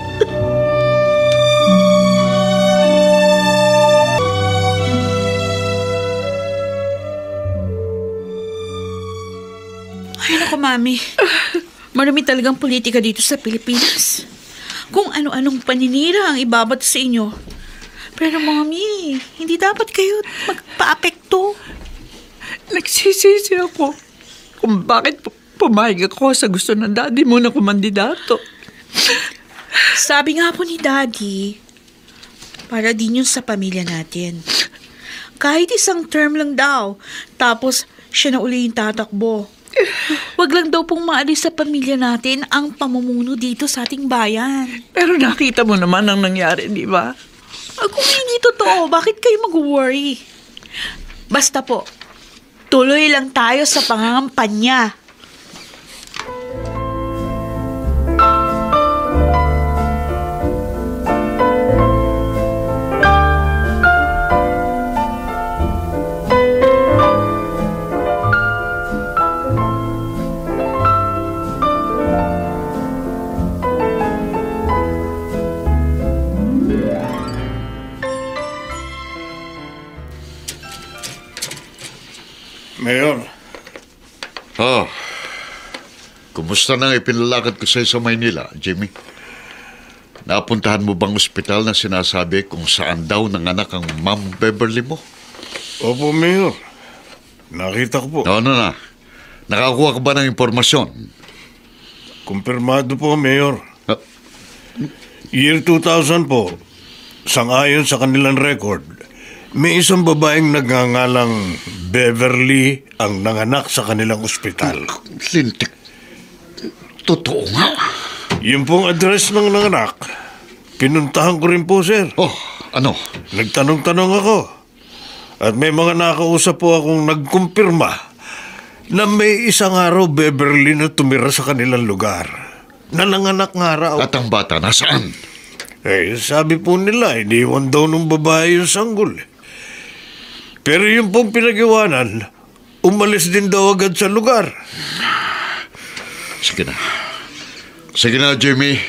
Ay, naku, Mami. Marami talagang politika dito sa Pilipinas. Kung ano-anong paninira ang ibabato sa inyo. Pero, Mami, hindi dapat kayo magpa-apekto. Nagsisisi ako kung bakit pumayag ako sa gusto ng daddy mo na kumandidato. Sabi nga po ni Daddy, para din yun sa pamilya natin. Kahit isang term lang daw, tapos siya na uli yung tatakbo. Wag lang daw pong maalis sa pamilya natin ang pamumuno dito sa ating bayan. Pero nakita mo naman ang nangyari, di ba? Kung hindi totoo, bakit kayo mag-worry? Basta po, tuloy lang tayo sa pangangampanya. Mayor. Kumusta nang ipinalakad ko sa'yo sa Maynila, Jimmy? Napuntahan mo bang ospital na sinasabi kung saan daw nanganak ang Ma'am Beverly mo? Opo, Mayor. Nakita ko po. Ano na? Nakakuha ka ba ng impormasyon? Kumpirmado po, Mayor. Year 2000 po, sangayon sa kanilang record, may isang babaeng nagngangalang Beverly ang nanganak sa kanilang ospital. Lintik. Totoo nga. Yung pong address ng nanganak, pinuntahan ko rin po, sir. Oh, ano? Nagtanong-tanong ako. At may mga nakausap po akong nagkumpirma na may isang araw Beverly na tumira sa kanilang lugar. Na nanganak nga raw. At ang bata nasaan? Sabi po nila, iniwan daw ng babae yung sanggol. Pero yung pong pinag-iwanan, umalis din daw agad sa lugar. Sige na. Sige na, Jimmy.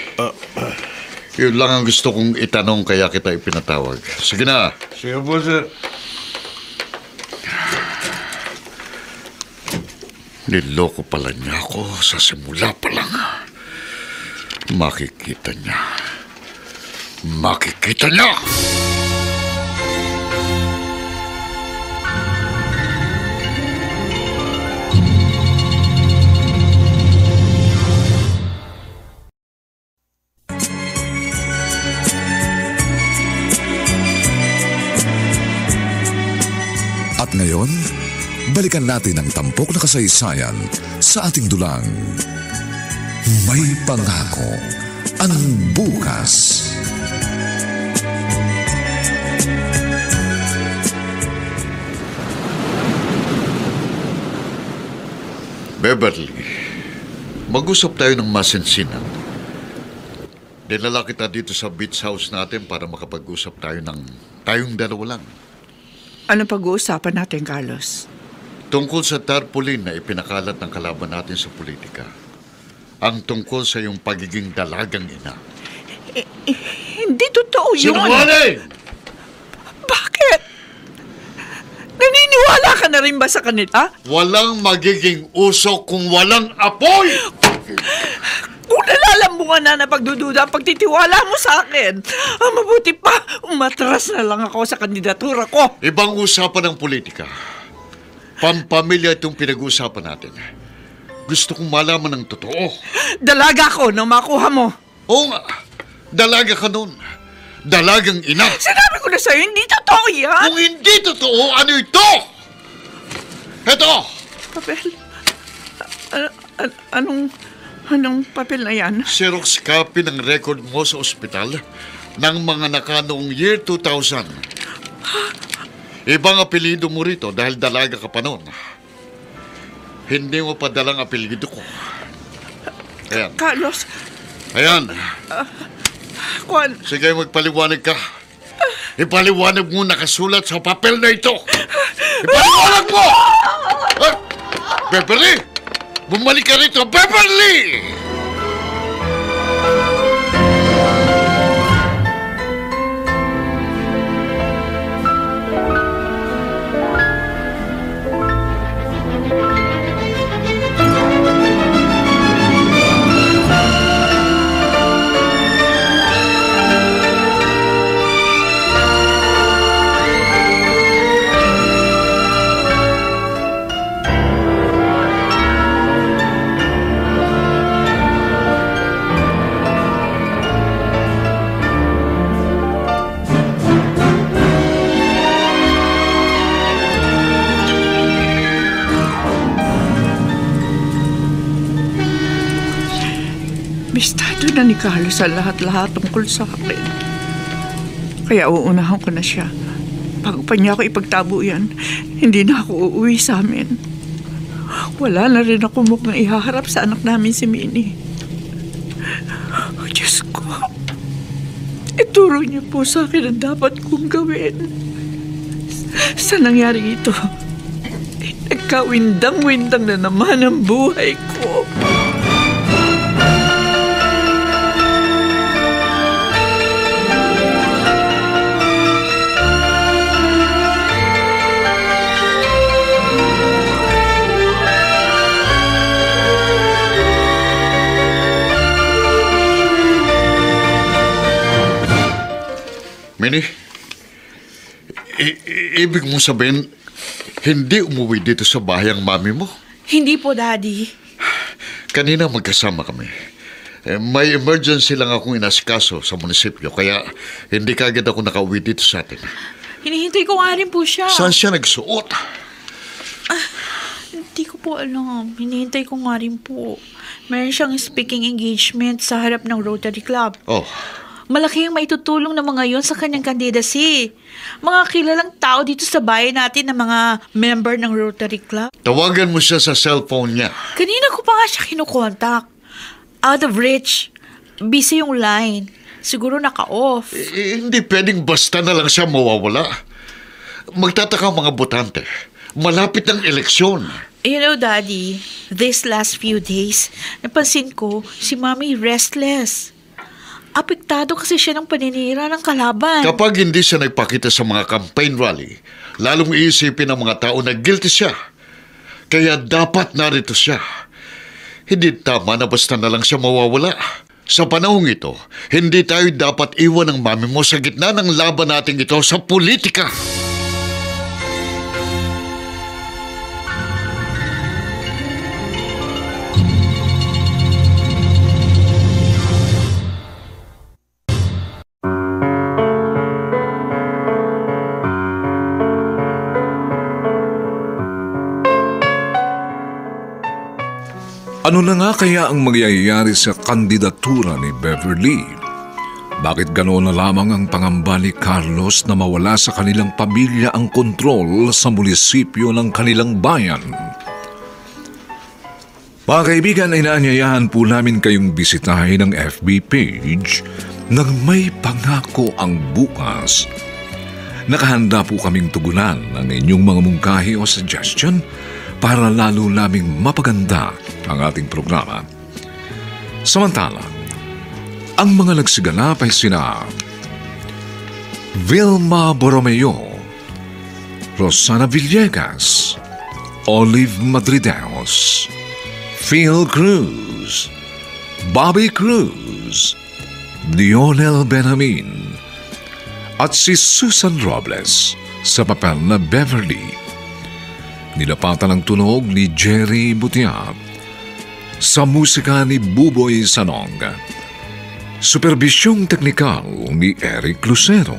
Yun lang ang gusto kong itanong kaya kita ipinatawag. Sige na. Sige po, sir. Niloko pala niya ako sa simula pa lang. Makikita niya. Makikita niya! At ngayon, balikan natin ang tampok na kasaysayan sa ating dulang. May pangako ang bukas. Beverly, mag-usap tayo ng masinsinan. Dinala kita dito sa beach house natin para makapag-usap tayo ng tayong dalawa lang. Ano pag-uusapan natin, Carlos? Tungkol sa tarpaulin na ipinakalat ng kalaban natin sa politika. Ang tungkol sa iyong pagiging dalagang ina. Hindi totoo yun. Sinungaling! Bakit? Naniniwala ka na rin ba sa kanila? Walang magiging usok kung walang apoy! Kung nalalambungan na pagdududa ang pagtitiwala mo sa akin, mabuti pa, umatras na lang ako sa kandidatura ko. Ibang usapan ng politika. Pampamilya itong pinag-uusapan natin. Gusto kong malaman ng totoo. Dalaga ko nang makuha mo. Oo nga, dalaga ka nun. Dalagang ina. Sinabi ko na sa'yo, hindi totoo yan. Kung hindi totoo, ano ito? Ito! Papel? Anong papel na yan? Xerox copy ng record mo sa ospital ng mga nakanoong year 2000. Ibang apelido mo rito dahil dalaga ka pa noon. Hindi mo pa dalang apelido ko. Ayan. Carlos. Ayan. Juan. Sige, magpaliwanag ka. Ipaliwanag mo nakasulat sa papel na ito. Ipaliwanag mo! Beverly! Bumalik ka rito, Beverly! Bistado na ni Carlos sa lahat-lahat tungkol sa akin. Kaya uunahan ko na siya. Bago pa niya ako ipagtabo yan, hindi na ako uuwi sa amin. Wala na rin ako mukhang ihaharap sa anak namin si Minnie. Oh, Diyos ko. Ituro niyo po sa akin ang dapat kong gawin. Sa nangyari ito, nagkawindang-windang na naman ang buhay ko. Minnie, ibig mong sabihin, hindi umuwi dito sa bahay ang mami mo? Hindi po, Daddy. Kanina magkasama kami. May emergency lang akong inasikaso sa munisipyo, kaya hindi kagad ako nakauwi dito sa atin. Hinihintay ko nga rin po siya. Saan siya nagsuot? Hindi ko po alam. Hinihintay ko nga rin po. Meron siyang speaking engagement sa harap ng Rotary Club. Oh. Malaki ang maitutulong ng mga yon sa kanyang candidacy. Mga kilalang tao dito sa bayan natin na mga member ng Rotary Club. Tawagan mo siya sa cellphone niya. Kanina ko pa nga siya kinukontak. Out of reach. Busy yung line. Siguro naka-off. Hindi pwedeng basta na lang siya mawawala. Magtataka ang mga botante. Malapit ang eleksyon. You know, Daddy, these last few days, napansin ko si Mommy restless. Apektado kasi siya ng paninira ng kalaban. Kapag hindi siya nagpakita sa mga campaign rally, lalong iisipin ng mga tao na guilty siya. Kaya dapat narito siya. Hindi tama na basta na lang siya mawawala. Sa panahong ito, hindi tayo dapat iwan ng mami mo sa gitna ng laban natin ito sa politika. Ano na nga kaya ang mangyayari sa kandidatura ni Beverly? Bakit ganoon na lamang ang pangamba ni Carlos na mawala sa kanilang pamilya ang kontrol sa munisipyo ng kanilang bayan? Mga kaibigan, inaanyayahan po namin kayong bisitahin ang FB page ng May Pangako ang Bukas. Nakahanda po kaming tugunan ang inyong mga mungkahi o suggestion para lalo naming mapaganda ang ating programa. Samantala, ang mga nagsiganap ay sina Vilma Borromeo, Rosana Villegas, Olive Madrideos, Phil Cruz, Bobby Cruz, Lionel Benjamin, at si Susan Robles sa papel na Beverly. Nilapatan ang tunog ni Jerry Butiat, sa musika ni Buboy Sanong, superbisyong teknikal ni Eric Lucero.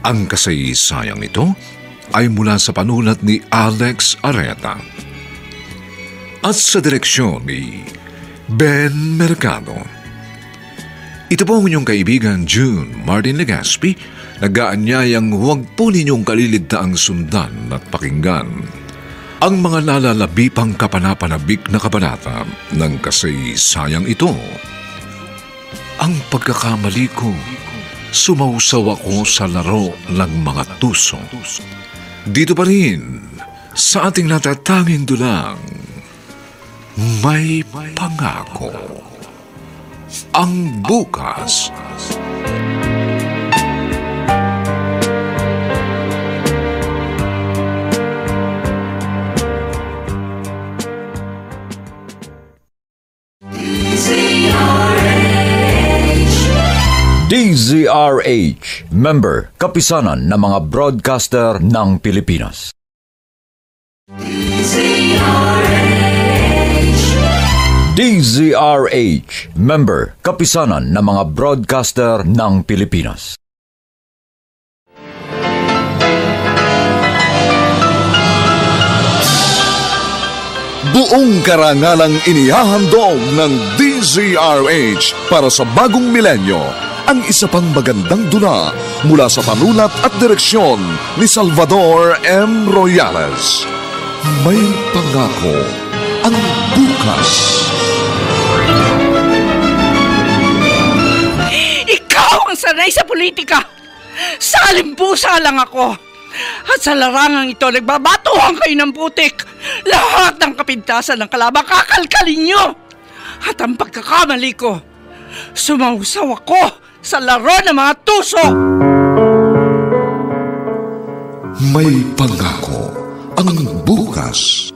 Ang kasaysayang ito ay mula sa panulat ni Alex Areta at sa direksyon ni Ben Mercado. Ito po ang inyong kaibigan June Martin Legaspi, nag-aanyayang huwag po ninyong kaliligtaang sundan at pakinggan ang mga nalalabi pang kapanapanabik na kabanata ng kasaysayang ito. Ang pagkakamali ko, sumausaw ako sa laro ng mga tuso. Dito pa rin, sa ating natatanging dulang, May Pangako ang Bukas. DZRH, member, kapisanan ng mga broadcaster ng Pilipinas. DZRH, member, kapisanan ng mga broadcaster ng Pilipinas. Buong karangalang inihahandog ng DZRH para sa bagong milenyo ang isa pang magandang dula mula sa panulat at direksyon ni Salvador M. Royales. May Pangako ang Bukas. Ikaw ang sanay sa politika! Salimpusa lang ako! At sa larangang ito, nagbabatuhan kayo ng putik! Lahat ng kapintasan ng kalaban, kakalkalin nyo! At ang pagkakamali ko, sumausaw ako sa laro ng mga tuso! May Pangako ang Bukas.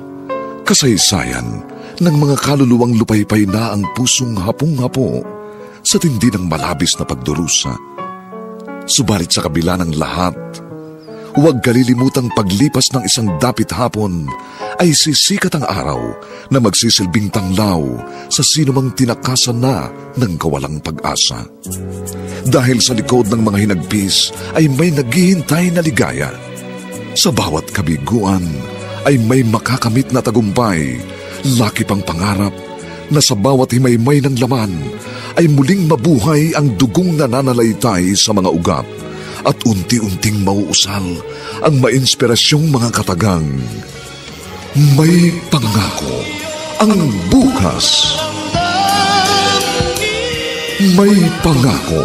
Kasaysayan ng mga kaluluwang lupaypay na ang pusong hapong-hapo sa tindi ng malabis na pagdurusa. Subalit sa kabila ng lahat, huwag kalilimutang paglipas ng isang dapit hapon ay sisikat ang araw na magsisilbing tanglaw sa sinumang tinakasan na ng kawalang pag-asa. Dahil sa likod ng mga hinagpis ay may naghihintay na ligaya. Sa bawat kabiguan ay may makakamit na tagumpay, laki pang pangarap na sa bawat himaymay ng laman ay muling mabuhay ang dugong nananalaytay sa mga ugat at unti-unting mauusal ang mainspirasyong mga katagang. May Pangako ang Bukas. May Pangako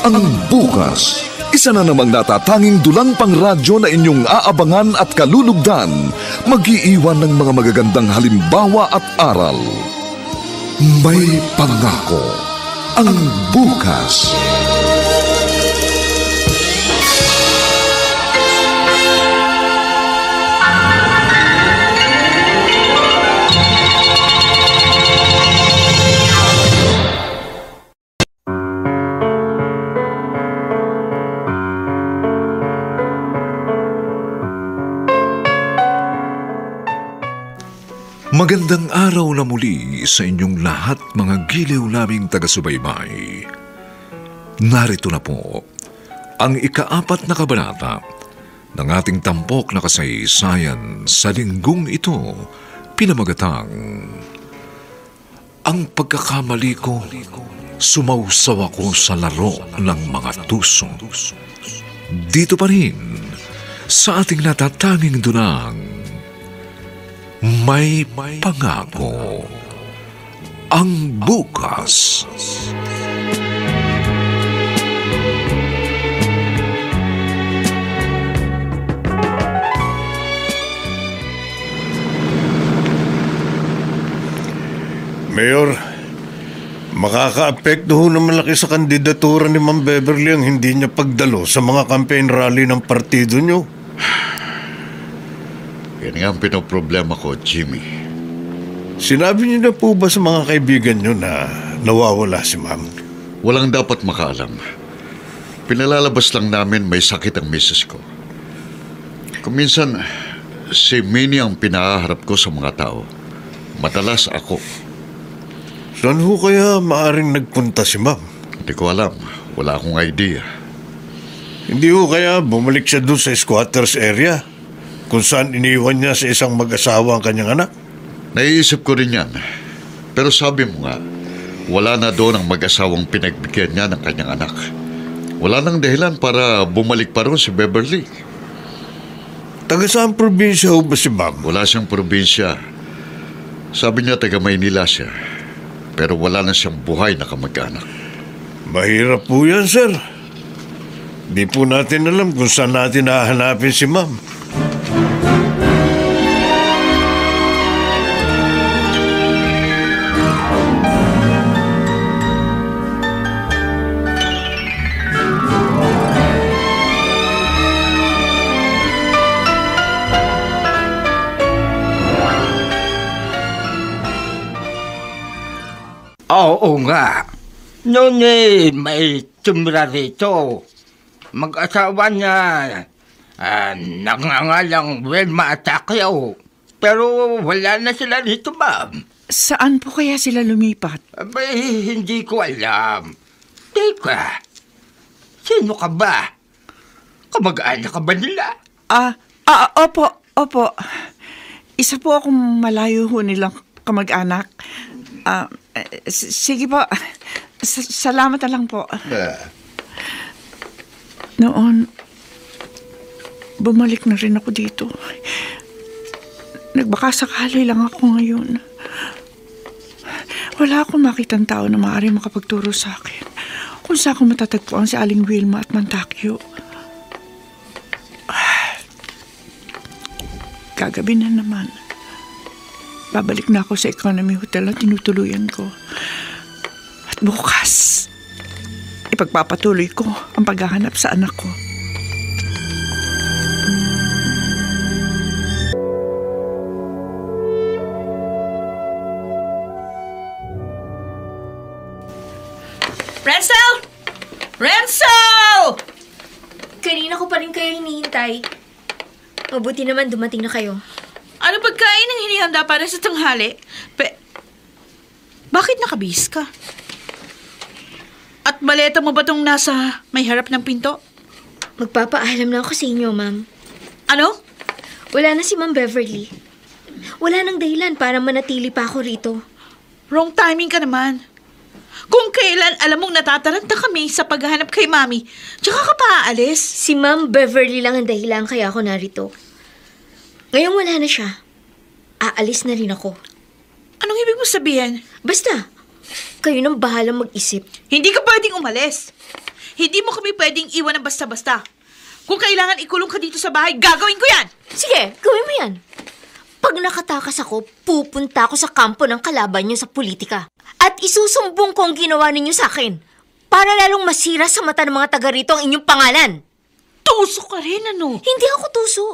ang Bukas. Isa na namang natatanging dulang pang radyo na inyong aabangan at kalulugdan, mag-iiwan ng mga magagandang halimbawa at aral. May pangako ang bukas. Magandang araw na muli sa inyong lahat, mga giliw naming taga-subaybay. Narito na po ang ika-4 na kabanata ng ating tampok na kasaysayan sa linggong ito, pinamagatang Ang Pagkakamali Ko, Sumausaw Ako sa Laro ng Mga Tuso. Dito pa rin sa ating natatanging dunang May Pangako ang Bukas. Mayor, makaka-apekto ho na malaki sa kandidatura ni Ma'am Beverly ang hindi niya pagdalo sa mga campaign rally ng partido niyo. Yan nga ang pinoproblema ko, Jimmy. Sinabi niyo na po ba sa mga kaibigan niyo na nawawala si Ma'am? Walang dapat makaalam. Pinalalabas lang namin may sakit ang misis ko. Kung minsan, si Minnie ang pinaharap ko sa mga tao. Madalas ako. Saan ho kaya maaring nagpunta si Ma'am? Hindi ko alam. Wala akong idea. Hindi ho kaya bumalik siya doon sa squatters area kung saan iniwan niya sa isang mag-asawa ang kanyang anak? Naiisip ko rin yan. Pero sabi mo nga, wala na doon ang mag-asawang pinagbigyan niya ng kanyang anak. Wala nang dahilan para bumalik pa ron si Beverly. Taga saan probinsya ho ba si Ma'am? Wala siyang probinsya. Sabi niya taga Maynila siya. Pero wala na siyang buhay na kamag-anak. Mahirap po yan, sir. Di po natin alam kung saan natin hahanapin si Ma'am. Oo nga. Noon may tumira rito. Mag-asawa niya. Nangangalang Wilma at Takyo. Pero wala na sila rito, Ma'am. Saan po kaya sila lumipat? Abay, hindi ko alam. Teka, sino ka ba? Kamag-anak ka ba nila? Opo. Isa po akong malayo ho nilang kamag-anak. Sige po. Salamat na lang po. Noon, bumalik na rin ako dito. Nagbaka sakali lang ako ngayon. Wala akong makitang tao na maaaring makapagturo sa akin kung saan ko matatagpuan si Aling Wilma at Mantakyo. Kagabi na naman. Babalik na ako sa economy hotel na tinutuluyan ko. At bukas, ipagpapatuloy ko ang paghahanap sa anak ko. Renzel! Renzel! Kanina ko pa rin kayo hinihintay. Mabuti naman dumating na kayo. Ano pagkain ang hinihanda para sa tanghali? Bakit nakabihis ka? At maleta mo ba itong nasa may harap ng pinto? Magpapaalam na ako sa inyo, Ma'am. Ano? Wala na si Ma'am Beverly. Wala nang dahilan para manatili pa ako rito. Wrong timing ka naman. Kung kailan alam mong natataranta kami sa paghahanap kay Mami, tsaka ka pa aalis. Si Ma'am Beverly lang ang dahilan kaya ako narito. Ngayong wala na siya, aalis na rin ako. Anong ibig mo sabihin? Basta, kayo nang bahalang mag-isip. Hindi ka pwedeng umalis. Hindi mo kami pwedeng iwan ng basta-basta. Kung kailangan ikulong ka dito sa bahay, gagawin ko yan! Sige, gawin mo yan. Pag nakatakas ako, pupunta ako sa kampo ng kalaban niyo sa politika. At isusumbong ko ang ginawa ninyo sa akin. Para lalong masira sa mata ng mga taga rito ang inyong pangalan. Tuso ka rin, ano? Hindi ako tuso.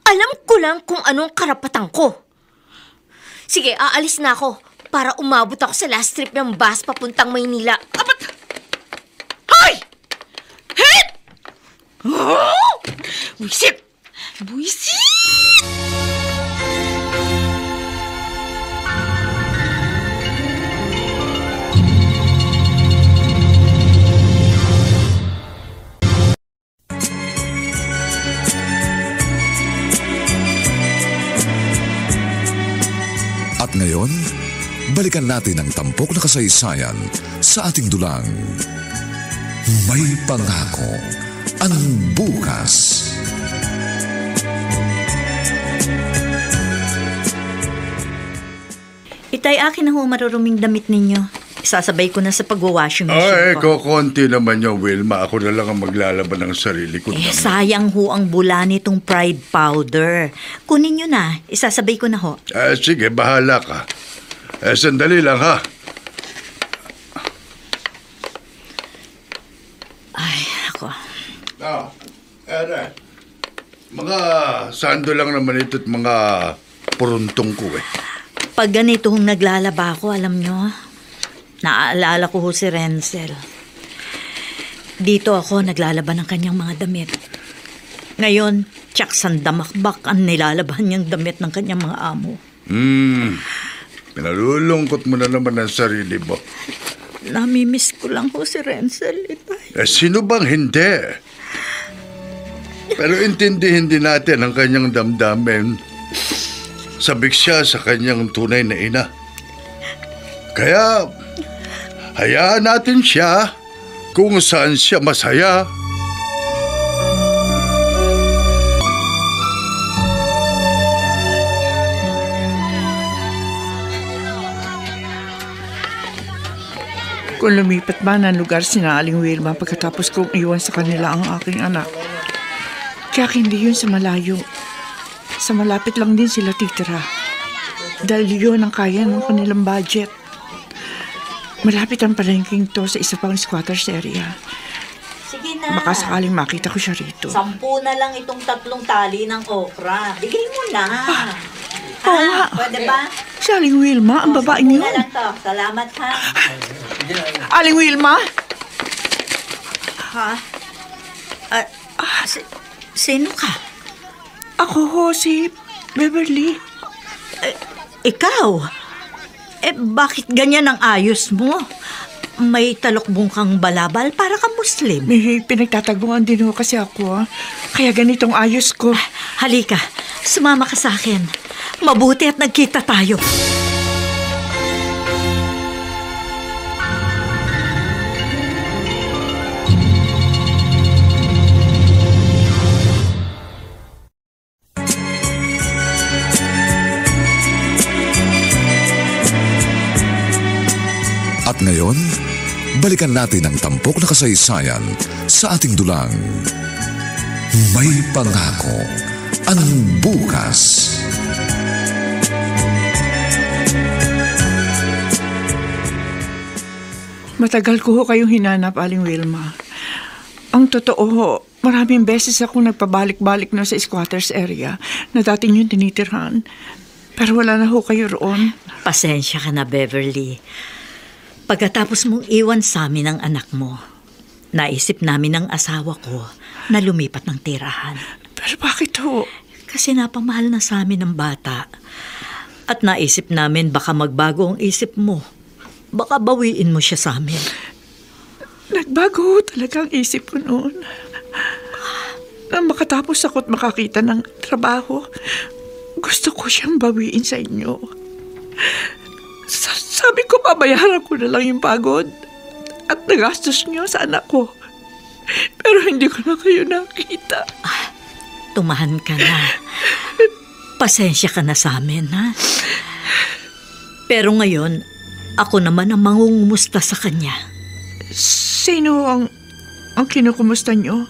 Alam ko lang kung anong karapatan ko. Sige, aalis na ako para umabot ako sa last trip ng bus papuntang Maynila. Hoy! Hit! Oh! Buisit! Buisit! At ngayon, balikan natin ang tampok na kasaysayan sa ating dulang. May pangako ang bukas. Itay, akin na ho maruruming damit ninyo. Isasabay ko na sa pagwawashing machine ko. Konti naman yung Wilma. Ako na lang ang maglalaban ng sarili ko. Sayang ho ang bula nitong Pride powder. Kunin nyo na. Isasabay ko na ho. Sige, bahala ka. Sandali lang, ha? Ay, ako. Mga sando lang naman ito at mga puruntong ko eh. Pag ganito hong naglalaba ako, alam nyo, naaalala ko ho si Renzel. Dito ako naglalaba ng kanyang mga damit. Ngayon, tsak sandamakbak ang nilalaban niyang damit ng kanyang mga amo. Pinalulungkot mo na naman ang sarili mo. Namimiss ko lang ho si Renzel, itay. Sino bang hindi? Pero intindihin din natin ang kanyang damdamin. Sabik siya sa kanyang tunay na ina. Kaya, hayaan natin siya kung saan siya masaya. Kung lumipat ba ng lugar si Aling Wilma pagkatapos kong iwan sa kanila ang aking anak. Kaya hindi yun sa malayo. Sa malapit lang din sila titira. Dahil yun ang kaya ng kanilang budget. Malapit ang palengking to sa isa pang squatters area. Sige na. Baka sakaling makita ko siya rito. 10 na lang itong 3 tali ng okra. Bigay mo na. Oo nga. Pwede ba? Si Aling Wilma, ang babaeng 10 yun. na lang to. Salamat, ha? Aling Wilma? Ha? Sino ka? Ako ho, si Beverly. Ikaw? Bakit ganyan ang ayos mo? May talokbong kang balabal para ka Muslim. May pinagtataguan din ho kasi ako. Kaya ganitong ayos ko. Halika, sumama ka sa akin. Mabuti at nagkita tayo. At ngayon, balikan natin ang tampok na kasaysayan sa ating dulang. May pangako ang bukas. Matagal ko ho kayong hinanap, Aling Wilma. Ang totoo ho, maraming beses akong nagpabalik-balik na sa squatters area na dati niyong tinitirhan. Pero wala na ho kayo roon. Pasensya ka na, Beverly. Pagkatapos mong iwan sa amin ang anak mo, naisip namin ng asawa ko na lumipat ng tirahan. Pero bakit ho? Kasi napamahal na sa amin ang bata. At naisip namin baka magbago ang isip mo. Baka bawiin mo siya sa amin. Nagbago ho talaga ang isip ko noon. Nang makatapos ako at makakita ng trabaho, gusto ko siyang bawiin sa inyo. Sabi ko, babayaran ko na lang yung pagod at nagastos niyo sa anak ko. Pero hindi ko na kayo nakita. Tumahan ka na. Pasensya ka na sa amin, ha? Pero ngayon, ako naman ang mangungumusta sa kanya. Sino ang ang kinukumusta niyo?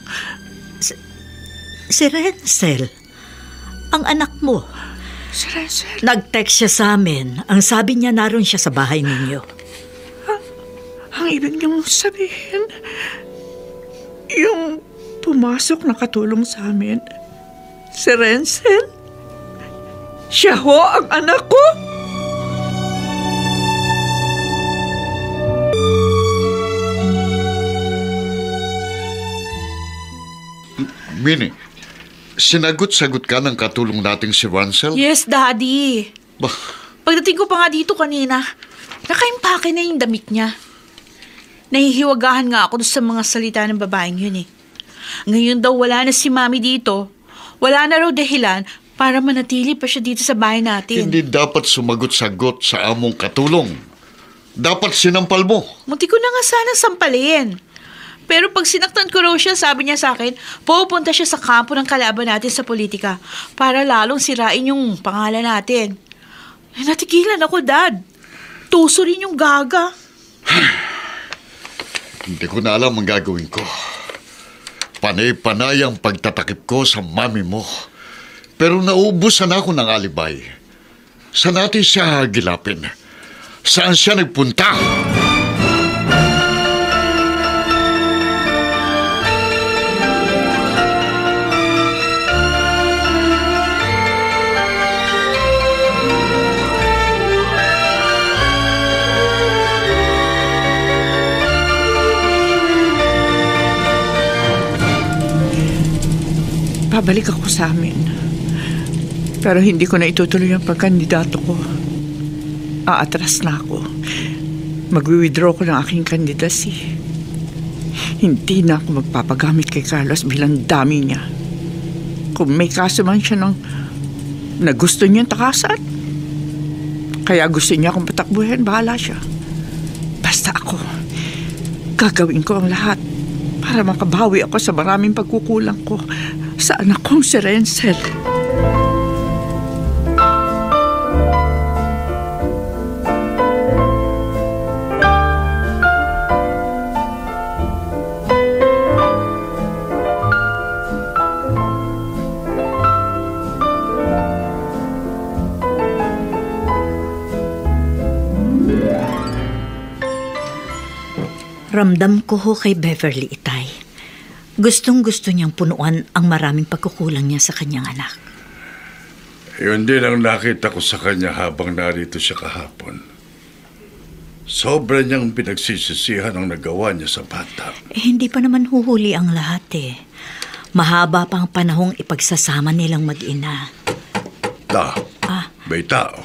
Si Renzel, ang anak mo. Si Renzel? Nag-text siya sa amin. Ang sabi niya naroon siya sa bahay ninyo. Ang ibig niyong sabihin, yung pumasok na katulong sa amin, si Renzel? Siya ho ang anak ko? Minnie, sinagot-sagot ka ng katulong nating si Renzel? Yes, Daddy. Bah, Pagdating ko pa nga dito kanina, nakaimpake na yung damit niya. Nahihiwagahan nga ako sa mga salita ng babaeng yun eh. Ngayon daw wala na si Mami dito. Wala na raw dahilan para manatili pa siya dito sa bahay natin. hindi dapat sumagot-sagot sa among katulong. Dapat sinampal mo. Munti ko na nga sana sampalin. Pero pag sinaktan ko raw siya, sabi niya sa akin, pupunta siya sa kampo ng kalaban natin sa politika para lalong sirain yung pangalan natin. Natigilan ako, Dad. Tuso rin yung gaga. Hindi ko na alam ang gagawin ko. Panay-panay ang pagtatakip ko sa mami mo. Pero naubusan ako ng alibay. Saan natin siya hagilapin? Saan siya nagpunta? Babalik ako sa amin. Pero hindi ko na itutuloy ang pagkandidato ko. Aatras na ako. Magwi-withdraw ko ng aking candidacy. Hindi na ako magpapagamit kay Carlos bilang dami niya. Kung may kaso man siya na gusto niyang takasan, kaya gusto niya akong patakbuhin, bahala siya. Basta ako, gagawin ko ang lahat para makabawi ako sa maraming pagkukulang ko sa anak kong si Renzel. Ramdam ko ho kay Beverly, Itay. Gustong-gusto niyang punuan ang maraming pagkukulang niya sa kanyang anak. Yun din ang nakita ko sa kanya habang narito siya kahapon. Sobra niyang pinagsisisihan ang nagawa niya sa bata. Hindi pa naman huhuli ang lahat eh. Mahaba pang panahong ipagsasama nilang mag-ina. May tao.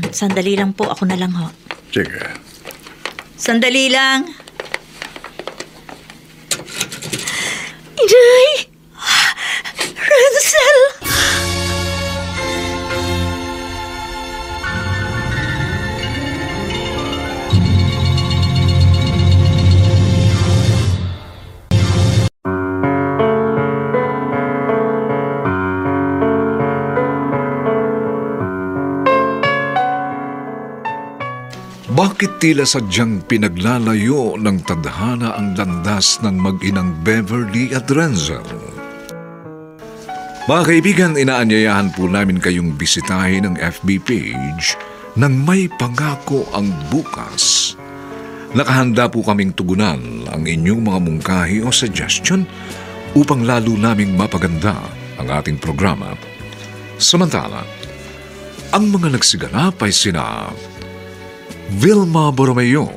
Sandali lang po, ako na lang ho. Sige. Sandali lang. Inay! Renzel! Bakit tila sadyang pinaglalayo ng tadhana ang landas ng mag-inang Beverly at Renzel? Mga kaibigan, inaanyayahan po namin kayong bisitahin ang FB page ng May Pangako ang Bukas. Nakahanda po kaming tugunan ang inyong mga mungkahi o suggestion upang lalo naming mapaganda ang ating programa. Samantala, ang mga nagsiganap ay sina Vilma Borromeo,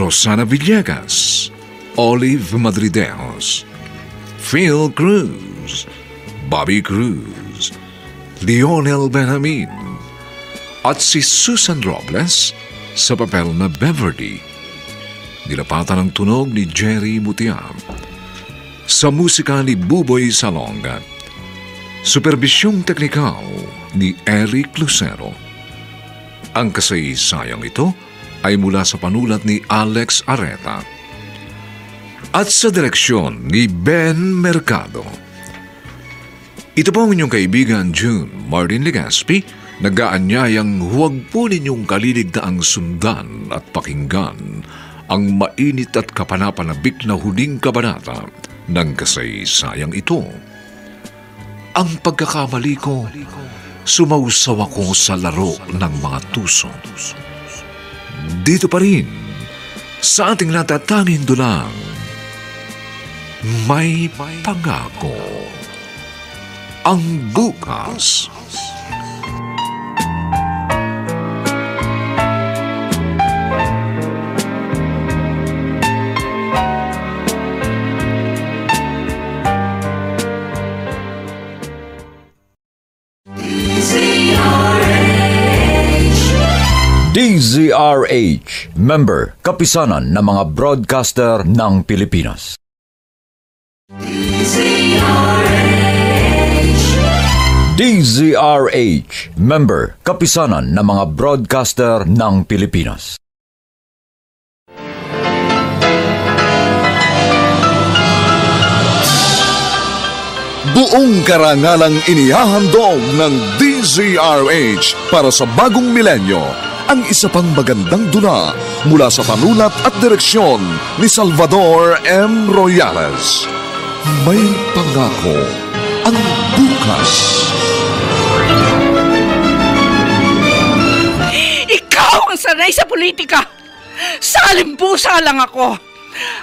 Rosana Villegas, Olive Madrideos, Phil Cruz, Bobby Cruz, Lionel Benjamin, at si Susan Robles sa papel na Beverly. Nilapatan ang tunog ni Jerry Mutiam. Sa musika ni Buboy Salonga. Superbisyong teknikal ni Eric Lucero. Ang kasaysayang ito ay mula sa panulat ni Alex Areta at sa direksyon ni Ben Mercado. Ito po ang inyong kaibigan June Martin Legaspi, nag-aanyayang huwag po ninyong kaliligtaang sundan at pakinggan ang mainit at kapanapanabik na huling kabanata ng kasaysayang ito. Ang pagkakamali ko, sumausaw ako sa laro ng mga tuso. Dito pa rin, sa ating natatanging dulang, may pangako. Ang bukas. DZRH, member, kapisanan ng mga broadcaster ng Pilipinas. DZRH, member, kapisanan ng mga broadcaster ng Pilipinas. Buong karangalang inihahandog ng DZRH para sa bagong milenyo ang isa pang magandang dula mula sa panulat at direksyon ni Salvador M. Royales. May pangako ang bukas. Ikaw ang sanay sa politika! Salimpusa lang ako!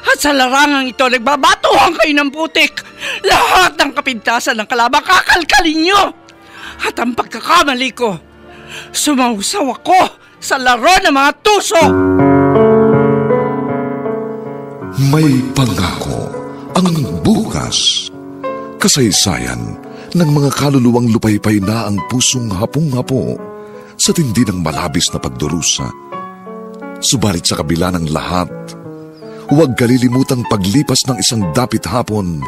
At sa larangang ito, nagbabatuhan kayo ng putik! Lahat ng kapintasan ng kalaban, kakalkalin nyo! At ang pagkakamali ko, sumausaw ako sa laro ng mga tuso! May pangako ang bukas. Kasaysayan ng mga kaluluwang lupaypay na ang pusong hapong-hapo sa tindi ng malabis na pagdurusa. Subalit sa kabila ng lahat, huwag kalilimutang paglipas ng isang dapit hapon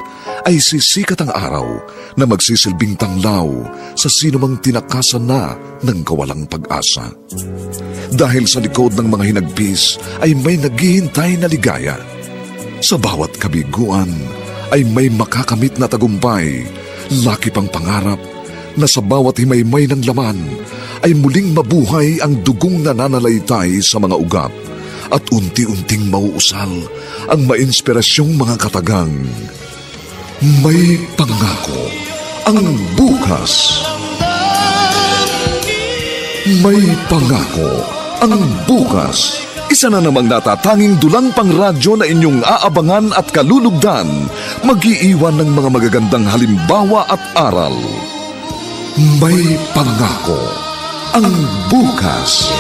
ay sisikat ang araw na magsisilbing tanglaw sa sinumang tinakasan na ng kawalang pag-asa. Dahil sa likod ng mga hinagpis ay may naghihintay na ligaya. Sa bawat kabiguan ay may makakamit na tagumpay, laki pang pangarap na sa bawat himaymay ng laman ay muling mabuhay ang dugong nananalaytay sa mga ugat at unti-unting mauusal ang mainspirasyong mga katagang. May pangako ang bukas. May pangako ang bukas. Isa na namang natatanging dulang pangradyo na inyong aabangan at kalulugdan, mag-iiwan ng mga magagandang halimbawa at aral. May pangako ang bukas.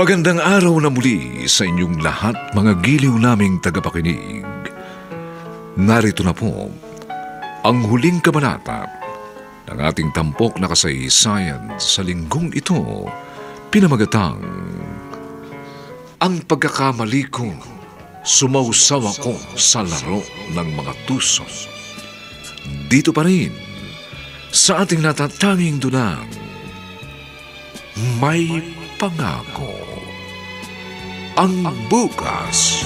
Magandang araw na muli sa inyong lahat, mga giliw naming tagapakinig. Narito na po ang huling kabanata ng ating tampok na kasaysayan sa linggong ito, pinamagatang Ang pagkakamali ko, sumausaw ako sa laro ng mga tuso. Dito pa rin, sa ating natatanging dunang, may pangako ang bukas.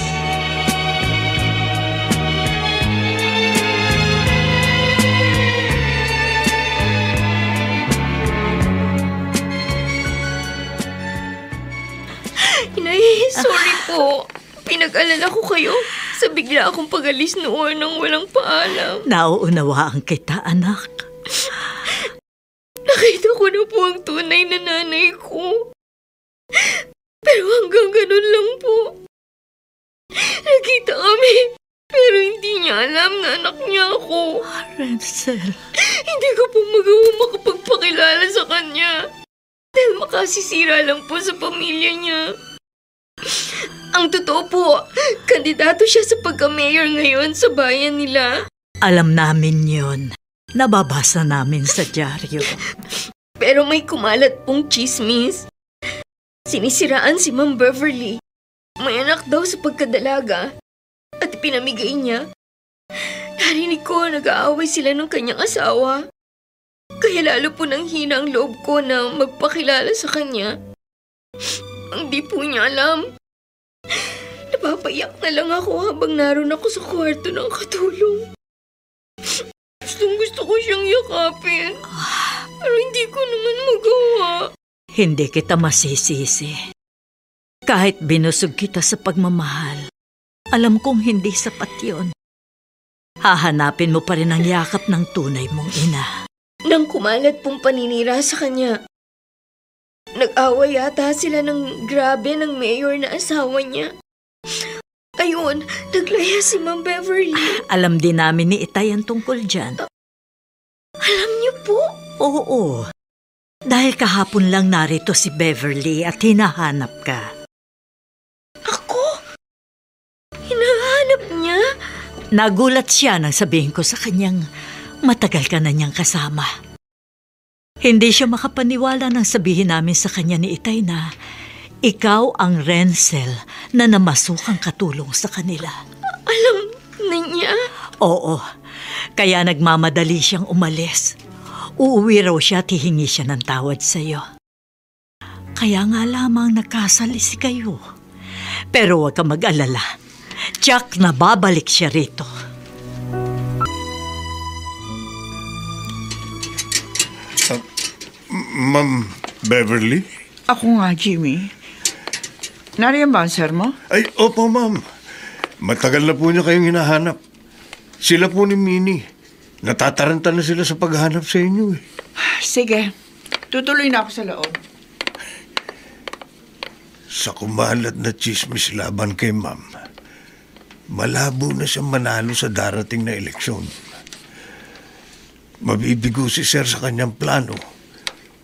Inay, sorry po. Pinag-alala ko kayo sa bigla akong pag-alis noon nang walang paalam. Nauunawaan kita, anak. Nakita ko na po ang tunay na nanay ko. Pero hanggang ganun lang po. Nakita kami, pero hindi niya alam na anak niya ako. Renzel. Hindi ko po magawa makapagpakilala sa kanya. Dahil makasisira lang po sa pamilya niya. Ang totoo po, kandidato siya sa pagka-mayor ngayon sa bayan nila. Alam namin yon. Nababasa namin sa dyaryo. Pero may kumalat pong chismis. Sinisiraan si Ma'am Beverly. May anak daw sa pagkadalaga. At pinamigay niya. Narinig ko nag-aaway sila ng kanyang asawa. Kaya lalo po nang hina ang loob ko na magpakilala sa kanya. Ang di po niya alam. Napapayak na lang ako habang naroon ako sa kwarto ng katulong. Gusto ko siyang yakapin. Pero hindi ko naman magawa. Hindi kita masisisi. Kahit binusog kita sa pagmamahal, alam kong hindi sapat yun. Hahanapin mo pa rin ang yakap ng tunay mong ina. Nang kumalat pong paninira sa kanya, nag-away yata sila ng grabe ng mayor na asawa niya. Ayun, naglaya si Ma'am Beverly. Alam din namin ni Itay ang tungkol dyan. Alam niyo po? Oo. Dahil kahapon lang narito si Beverly at hinahanap ka. Ako? Hinahanap niya? Nagulat siya nang sabihin ko sa kanyang matagal ka na niyang kasama. Hindi siya makapaniwala nang sabihin namin sa kanya ni Itay na ikaw ang Renzel na namasukang katulong sa kanila. Alam na niya? Oo, kaya nagmamadali siyang umalis. Uuwi raw siya at hihingi siya ng tawad sa'yo. Kaya nga lamang nagkasalisi kayo. Pero huwag ka mag-alala. Jack, nababalik siya rito. Ma'am Beverly? Ako nga, Jimmy. Nariyan ba ang sir mo? Ay, opo ma'am. Matagal na po niya kayong hinahanap. Sila po ni Minnie. Natataranta na sila sa paghahanap sa inyo eh. Sige, tutuloy na ako sa loob. Sa kumalat na chismis laban kay ma'am, malabo na siyang manalo sa darating na eleksyon. Mabibigo si Sir sa kanyang plano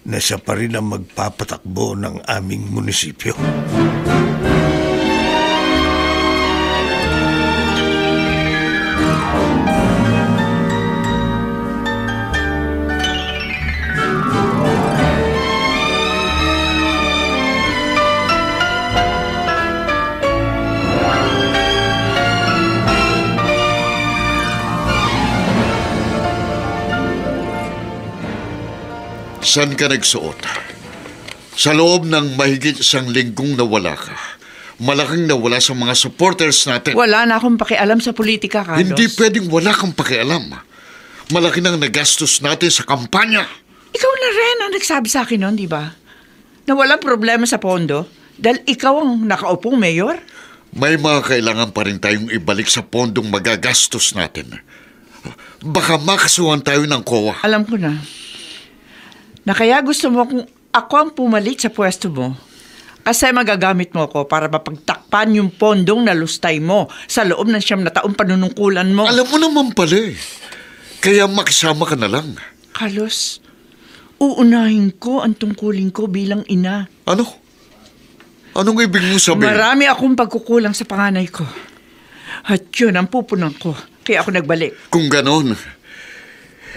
na siya pa rin ang magpapatakbo ng aming munisipyo. Saan ka nagsuot? Sa loob ng mahigit 1 linggong nawala ka. Malaking nawala sa mga supporters natin. Wala na akong pakialam sa politika, Carlos. Hindi pwedeng wala kang pakialam. Malaki nang nagastos natin sa kampanya. Ikaw na rin ang nagsabi sa akin noon, di ba? Na walang problema sa pondo dahil ikaw ang nakaupong mayor? May mga kailangan pa rin tayong ibalik sa pondong magagastos natin. Baka makasuhan tayo ng COA. Alam ko na. Na kaya gusto mo kung ako ang pumalit sa pwesto mo. Kasi magagamit mo ako para mapagtakpan yung pondong nalustay mo sa loob ng 9 na taong panunungkulan mo. Alam mo naman pala eh. Kaya makisama ka na lang. Carlos, uunahin ko ang tungkulin ko bilang ina. Ano? Anong ibig mo sabihin? Marami akong pagkukulang sa panganay ko. At yun ang pupunan ko. Kaya ako nagbalik. Kung ganon,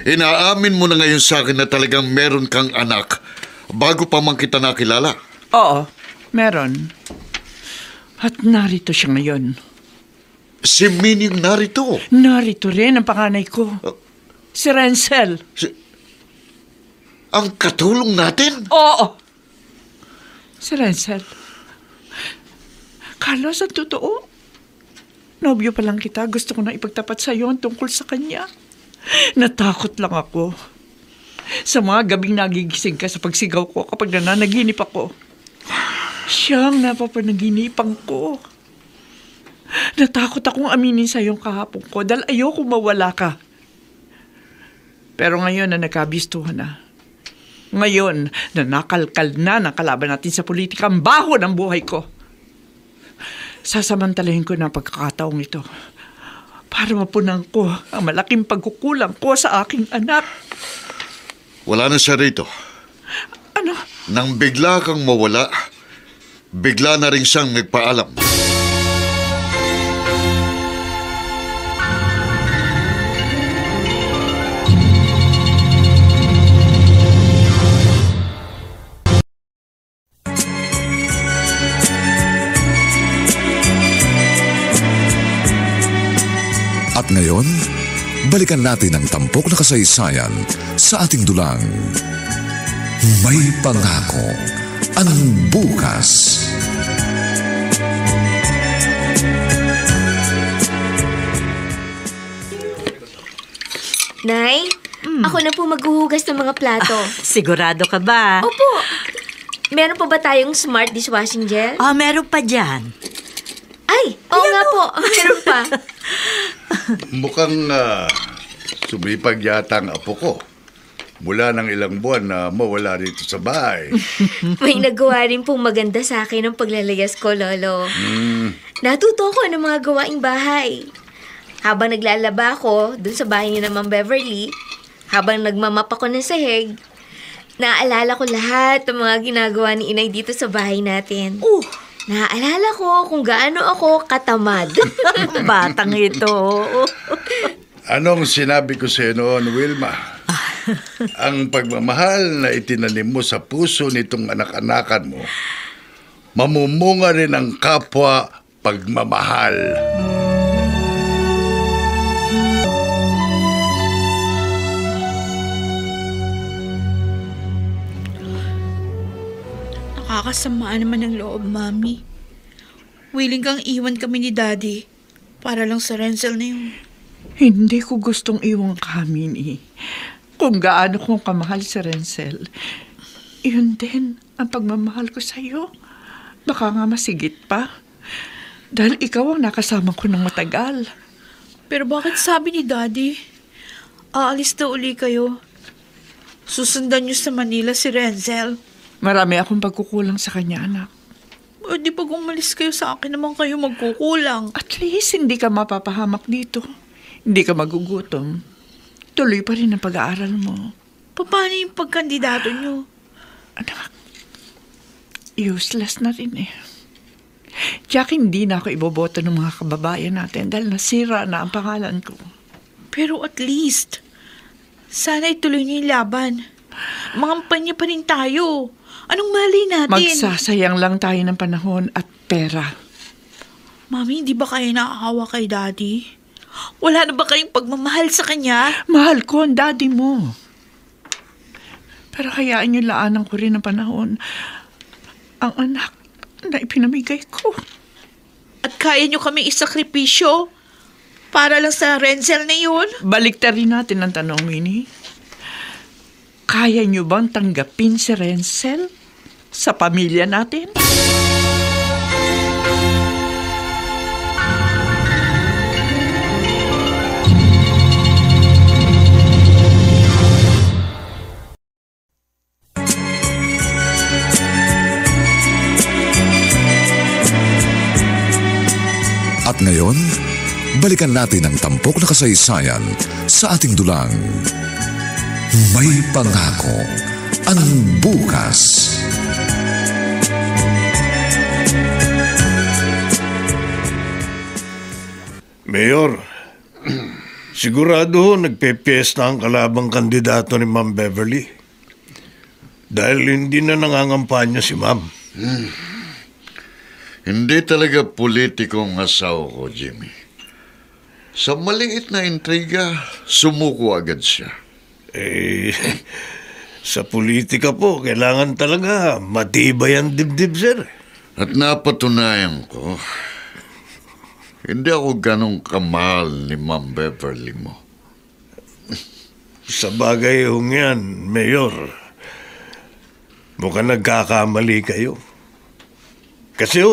inaamin mo na ngayon sa akin na talagang meron kang anak bago pa man kita nakilala. Oo, meron. At narito siya ngayon. Si Mining narito. Narito rin ang panganay ko. Si Renzel. Ang katulong natin? Oo. Si Renzel. Carlos, ang totoo. Nobyo pa lang kita. Gusto ko na ipagtapat sa iyo ang tungkol sa kanya. Natakot lang ako. Sa mga gabing nagigising ka sa pagsigaw ko kapag nananaginip ako. Siyang napapanaginipan ko. Natakot akong aminin sa iyong kahapon ko dahil ayoko mawala ka. Pero ngayon na nagkabistuhan na. Ngayon na nakalkal na ng kalaban natin sa politika ang baho ng buhay ko. Sasamantalahin ko na ang pagkakataong ito para mapunan ko ang malaking pagkukulang ko sa aking anak. Wala na siya rito. Ano? Nang bigla kang mawala, bigla na rin siyang nagpaalam. At ngayon, balikan natin ang tampok na kasaysayan sa ating dulang. May pangako ang bukas. Nay, ako na po maghuhugas ng mga plato. Sigurado ka ba? Opo. Meron pa ba tayong smart dishwashing gel? Meron pa dyan. Ay, oo nga po. Meron pa. Mukhang sumipag yata ang apo ko. Mula ng ilang buwan na mawala rito sa bahay. May nagawa rin pong maganda sa akin ng paglalayas ko, Lolo. Natuto ko ng mga gawaing bahay. Habang naglalaba ako dun sa bahay ni Ma'am Beverly, habang nagmamap ako ng sahig, naaalala ko lahat ng mga ginagawa ni Inay dito sa bahay natin. Naaalala ko kung gaano ako katamad. Batang ito. Anong sinabi ko sa noon, Wilma? Ang pagmamahal na itinanim mo sa puso nitong anak-anakan mo, mamumunga rin ang kapwa pagmamahal. Nakakasama naman ng loob, Mami. Willing kang iwan kami ni Daddy para lang sa Renzel na yun. Hindi ko gustong iwan kami ni. Kung gaano kong kamahal si Renzel, yun din ang pagmamahal ko sa'yo. Baka nga masigit pa. Dahil ikaw ang nakasama ko ng matagal. Pero bakit sabi ni Daddy, aalis na uli kayo? Susundan niyo sa Manila si Renzel. Marami akong pagkukulang sa kanya, anak. O di pag umalis kayo sa akin naman kayo magkukulang. At least hindi ka mapapahamak dito. Hindi ka magugutom. Tuloy pa rin ang pag-aaral mo. Paano yung pagkandidato niyo? Anak, useless na rin eh. Jack, hindi na ako iboboto ng mga kababayan natin dahil nasira na ang pangalan ko. Pero at least, sana ituloy niyo yung laban. Mangampanya pa rin tayo. Anong mali natin? Magsasayang lang tayo ng panahon at pera. Mami, di ba kayo naaawa kay Daddy? Wala na ba kayong pagmamahal sa kanya? Mahal ko ang daddy mo. Pero hayaan niyo laanan ko rin ng panahon ang anak na ipinamigay ko. At kaya niyo kami isakripisyo para lang sa Renzel na yun? Baliktarin natin ang tanong, Winnie. Kaya niyo bang tanggapin si Renzel sa pamilya natin? At ngayon, balikan natin ang tampok na kasaysayan sa ating dulang. May pangako ang bukas. Mayor, sigurado nagpe-fiesta ang kalabang kandidato ni Ma'am Beverly. Dahil hindi na nangangampanya si Ma'am. Hindi talaga politiko ang asawa ko, Jimmy. Sa maliit na intriga, sumuko agad siya. Sa politika po, kailangan talaga matibay ang dibdib, sir. At napatunayan ko, hindi ako ganong kamahal ni Ma'am Beverly mo. Sa bagay hong yan, Mayor, mukhang nagkakamali kayo. Kasi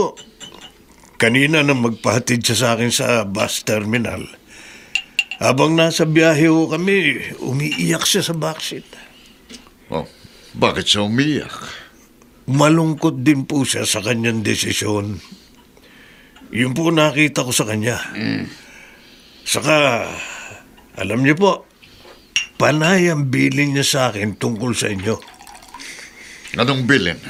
kanina nang magpahatid siya sa akin sa bus terminal, habang nasa biyahe kami, umiiyak siya sa backseat. Oh, bakit siya umiyak? Malungkot din po siya sa kanyang desisyon. Yun po nakita ko sa kanya. Saka, alam niyo po, panay ang bilin niya sa akin tungkol sa inyo. Anong bilin?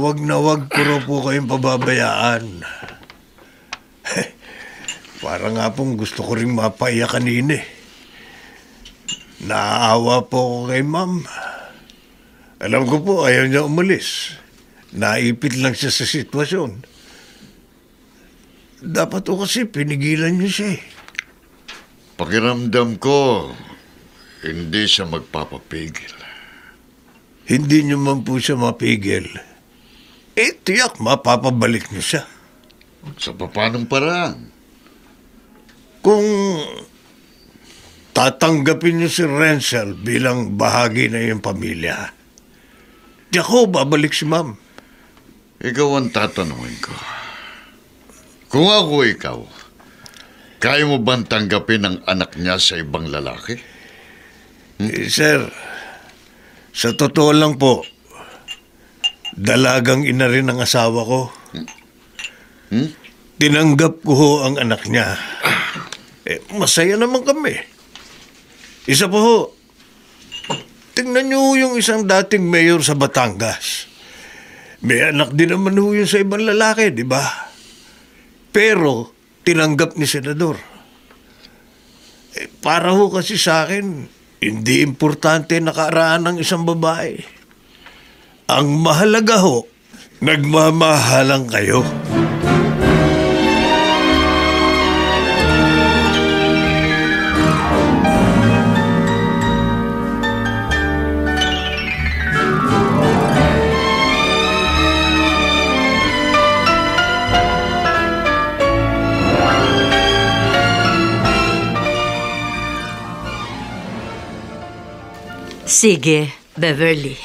Wag na wag ko raw po kayong pababayaan. Para nga pong gusto ko rin mapaiyak kanina eh. Naaawa po ako kay Ma'am. Alam ko po, ayaw niya umalis. Naipit lang siya sa sitwasyon. Dapat o kasi pinigilan niyo siya eh. Pakiramdam ko, hindi siya magpapapigil. Hindi niyo man po siya mapigil. Tiyak mapapabalik niyo siya. Sa papanong paraan? Kung tatanggapin niyo si Renzel bilang bahagi na iyong pamilya, di ako babalik si Ma'am. Ikaw ang tatanungin ko. Kung ako ikaw, kaya mo bang tanggapin ang anak niya sa ibang lalaki? Sir, sa totoo lang po, dalagang ina rin ang asawa ko. Tinanggap ko ho ang anak niya. Masaya naman kami. Isa pa ho, tingnan niyo ho yung isang dating mayor sa Batangas. May anak din naman ho yun sa ibang lalaki, di ba? Pero, tinanggap ni Senador. Para ho kasi sa akin, hindi importante nakaraan ng isang babae. Ang mahalaga ho, nagmamahalan kayo. Sige, Beverly.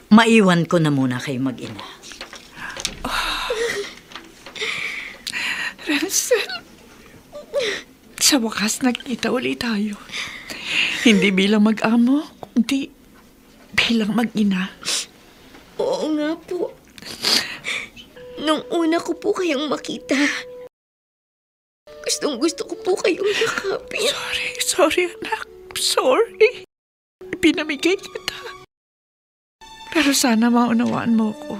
Maiwan ko na muna kayo mag-ina. Renzel, sa wakas nagkita ulit tayo. Hindi bilang mag-amo, kundi bilang mag-ina. Oo nga po. Nung una ko po kayong makita, gustong-gusto ko po kayong yakapin. Sorry anak. Sorry. Pinamigay kita. Pero sana maunawaan mo ko.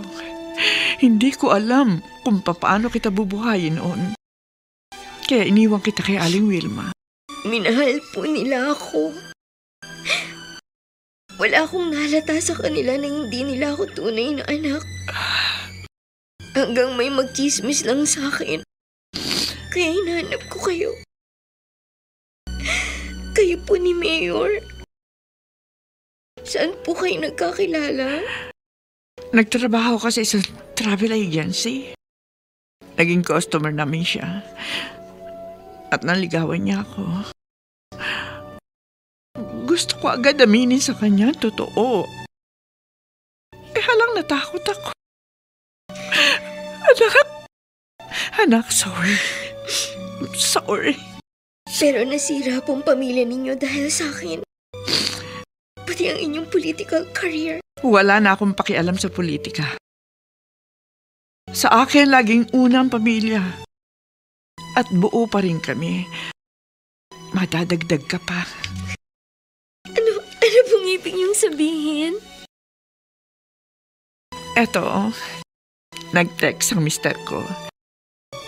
Hindi ko alam kung paano kita bubuhayin noon. Kaya iniwan kita kay Aling Wilma. Minahal po nila ako. Wala akong nalata sa kanila na hindi nila ako tunay na anak. Hanggang may magchismis lang sa akin. Kaya hinahanap ko kayo. Kayo po ni Mayor. Saan po kayo nagkakilala? Nagtrabaho kasi sa travel agency. Naging customer namin siya. At naligawan niya ako. Gusto ko agad aminin sa kanya, totoo. Halang natakot ako. Anak, sorry. Sorry. Pero nasira pong pamilya ninyo dahil sa akin. Pati ang inyong political career. Wala na akong pakialam sa politika. Sa akin, laging unang pamilya. At buo pa rin kami. Madadagdag ka pa. Ano pong ibig niyong sabihin? Eto, nag-text ang mister ko.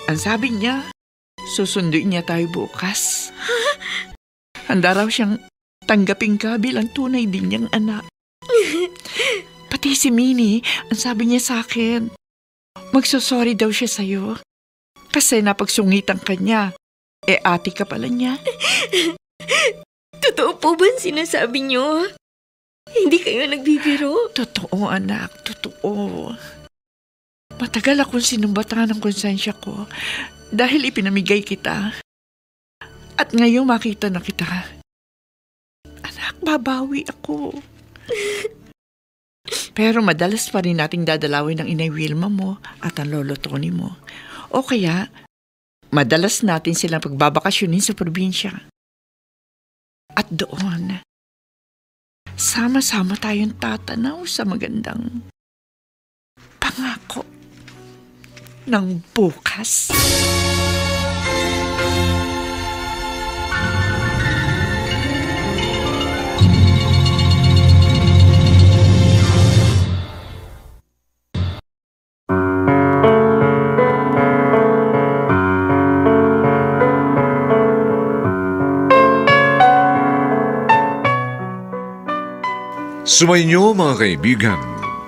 Ang sabi niya, susunduin niya tayo bukas. Handa raw siyang tanggapin ka bilang tunay din niyang anak. Pati si Minnie, ang sabi niya sa akin, magsosorry daw siya sa'yo. Kasi napagsungitan ka niya. Ate ka pala niya. Totoo po ba sinasabi niyo? Hindi kayo nagbibiro? Totoo, anak. Totoo. Matagal akong sinumbatan ng konsensya ko dahil ipinamigay kita. At ngayon makita na kita. Anak, babawi ako. Pero madalas pa rin nating dadalawin ng Inay Wilma mo at ang Lolo Tony mo. O kaya, madalas natin silang pagbabakasyonin sa probinsya. At doon, sama-sama tayong tatanaw sa magandang pangako ng bukas. Sumainyo mga kaibigan,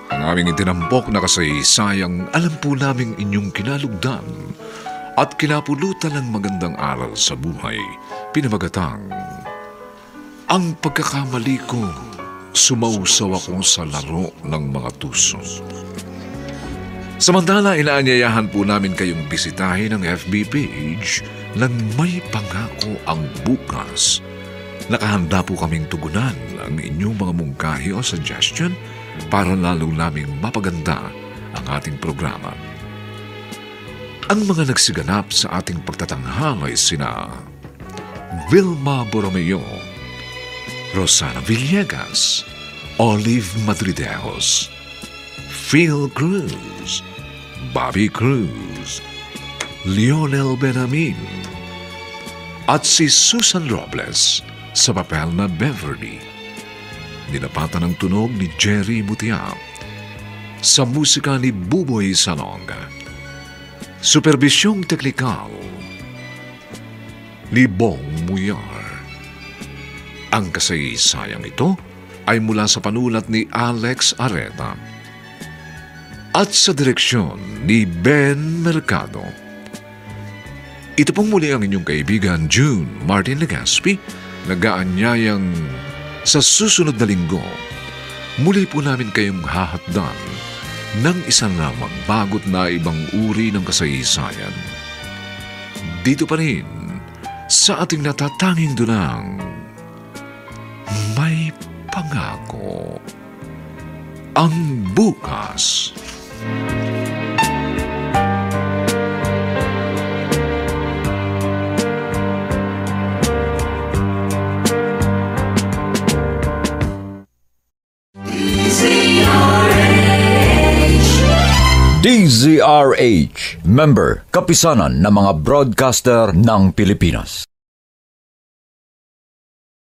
ang aming itinampok na kasaysayang alam po naming inyong kinalugdan at kinapulutan ng magandang aral sa buhay pinamagatang ang pagkakamali ko, sumausaw ako sa laro ng mga tuso. Samantala, inaanyayahan po namin kayong bisitahin ang FB page ng May Pangako ang Bukas. Nakahanda po kaming tugunan ang inyong mga mungkahi o suggestion para lalo naming mapaganda ang ating programa. Ang mga nagsiganap sa ating pagtatanghal ay sina Vilma Borromeo, Rosana Villegas, Olive Madrideos, Phil Cruz, Bobby Cruz, Lionel Benamin, at si Susan Robles sa papel na Beverly. Ninapatan ang tunog ni Jerry Mutia, sa musika ni Buboy Salonga, superbisyong teknikal ni Bong Muyar. Ang kasaysayang ito ay mula sa panulat ni Alex Areta at sa direksyon ni Ben Mercado. Ito pong muli ang inyong kaibigan June Martin Legaspi, nag-aanyayang sa susunod na linggo, muli po namin kayong hahatdan ng isang lamang bagot na ibang uri ng kasaysayan. Dito pa rin sa ating natatanging dunang May Pangako ang Bukas. DZRH, member, kapisanan ng mga broadcaster ng Pilipinas.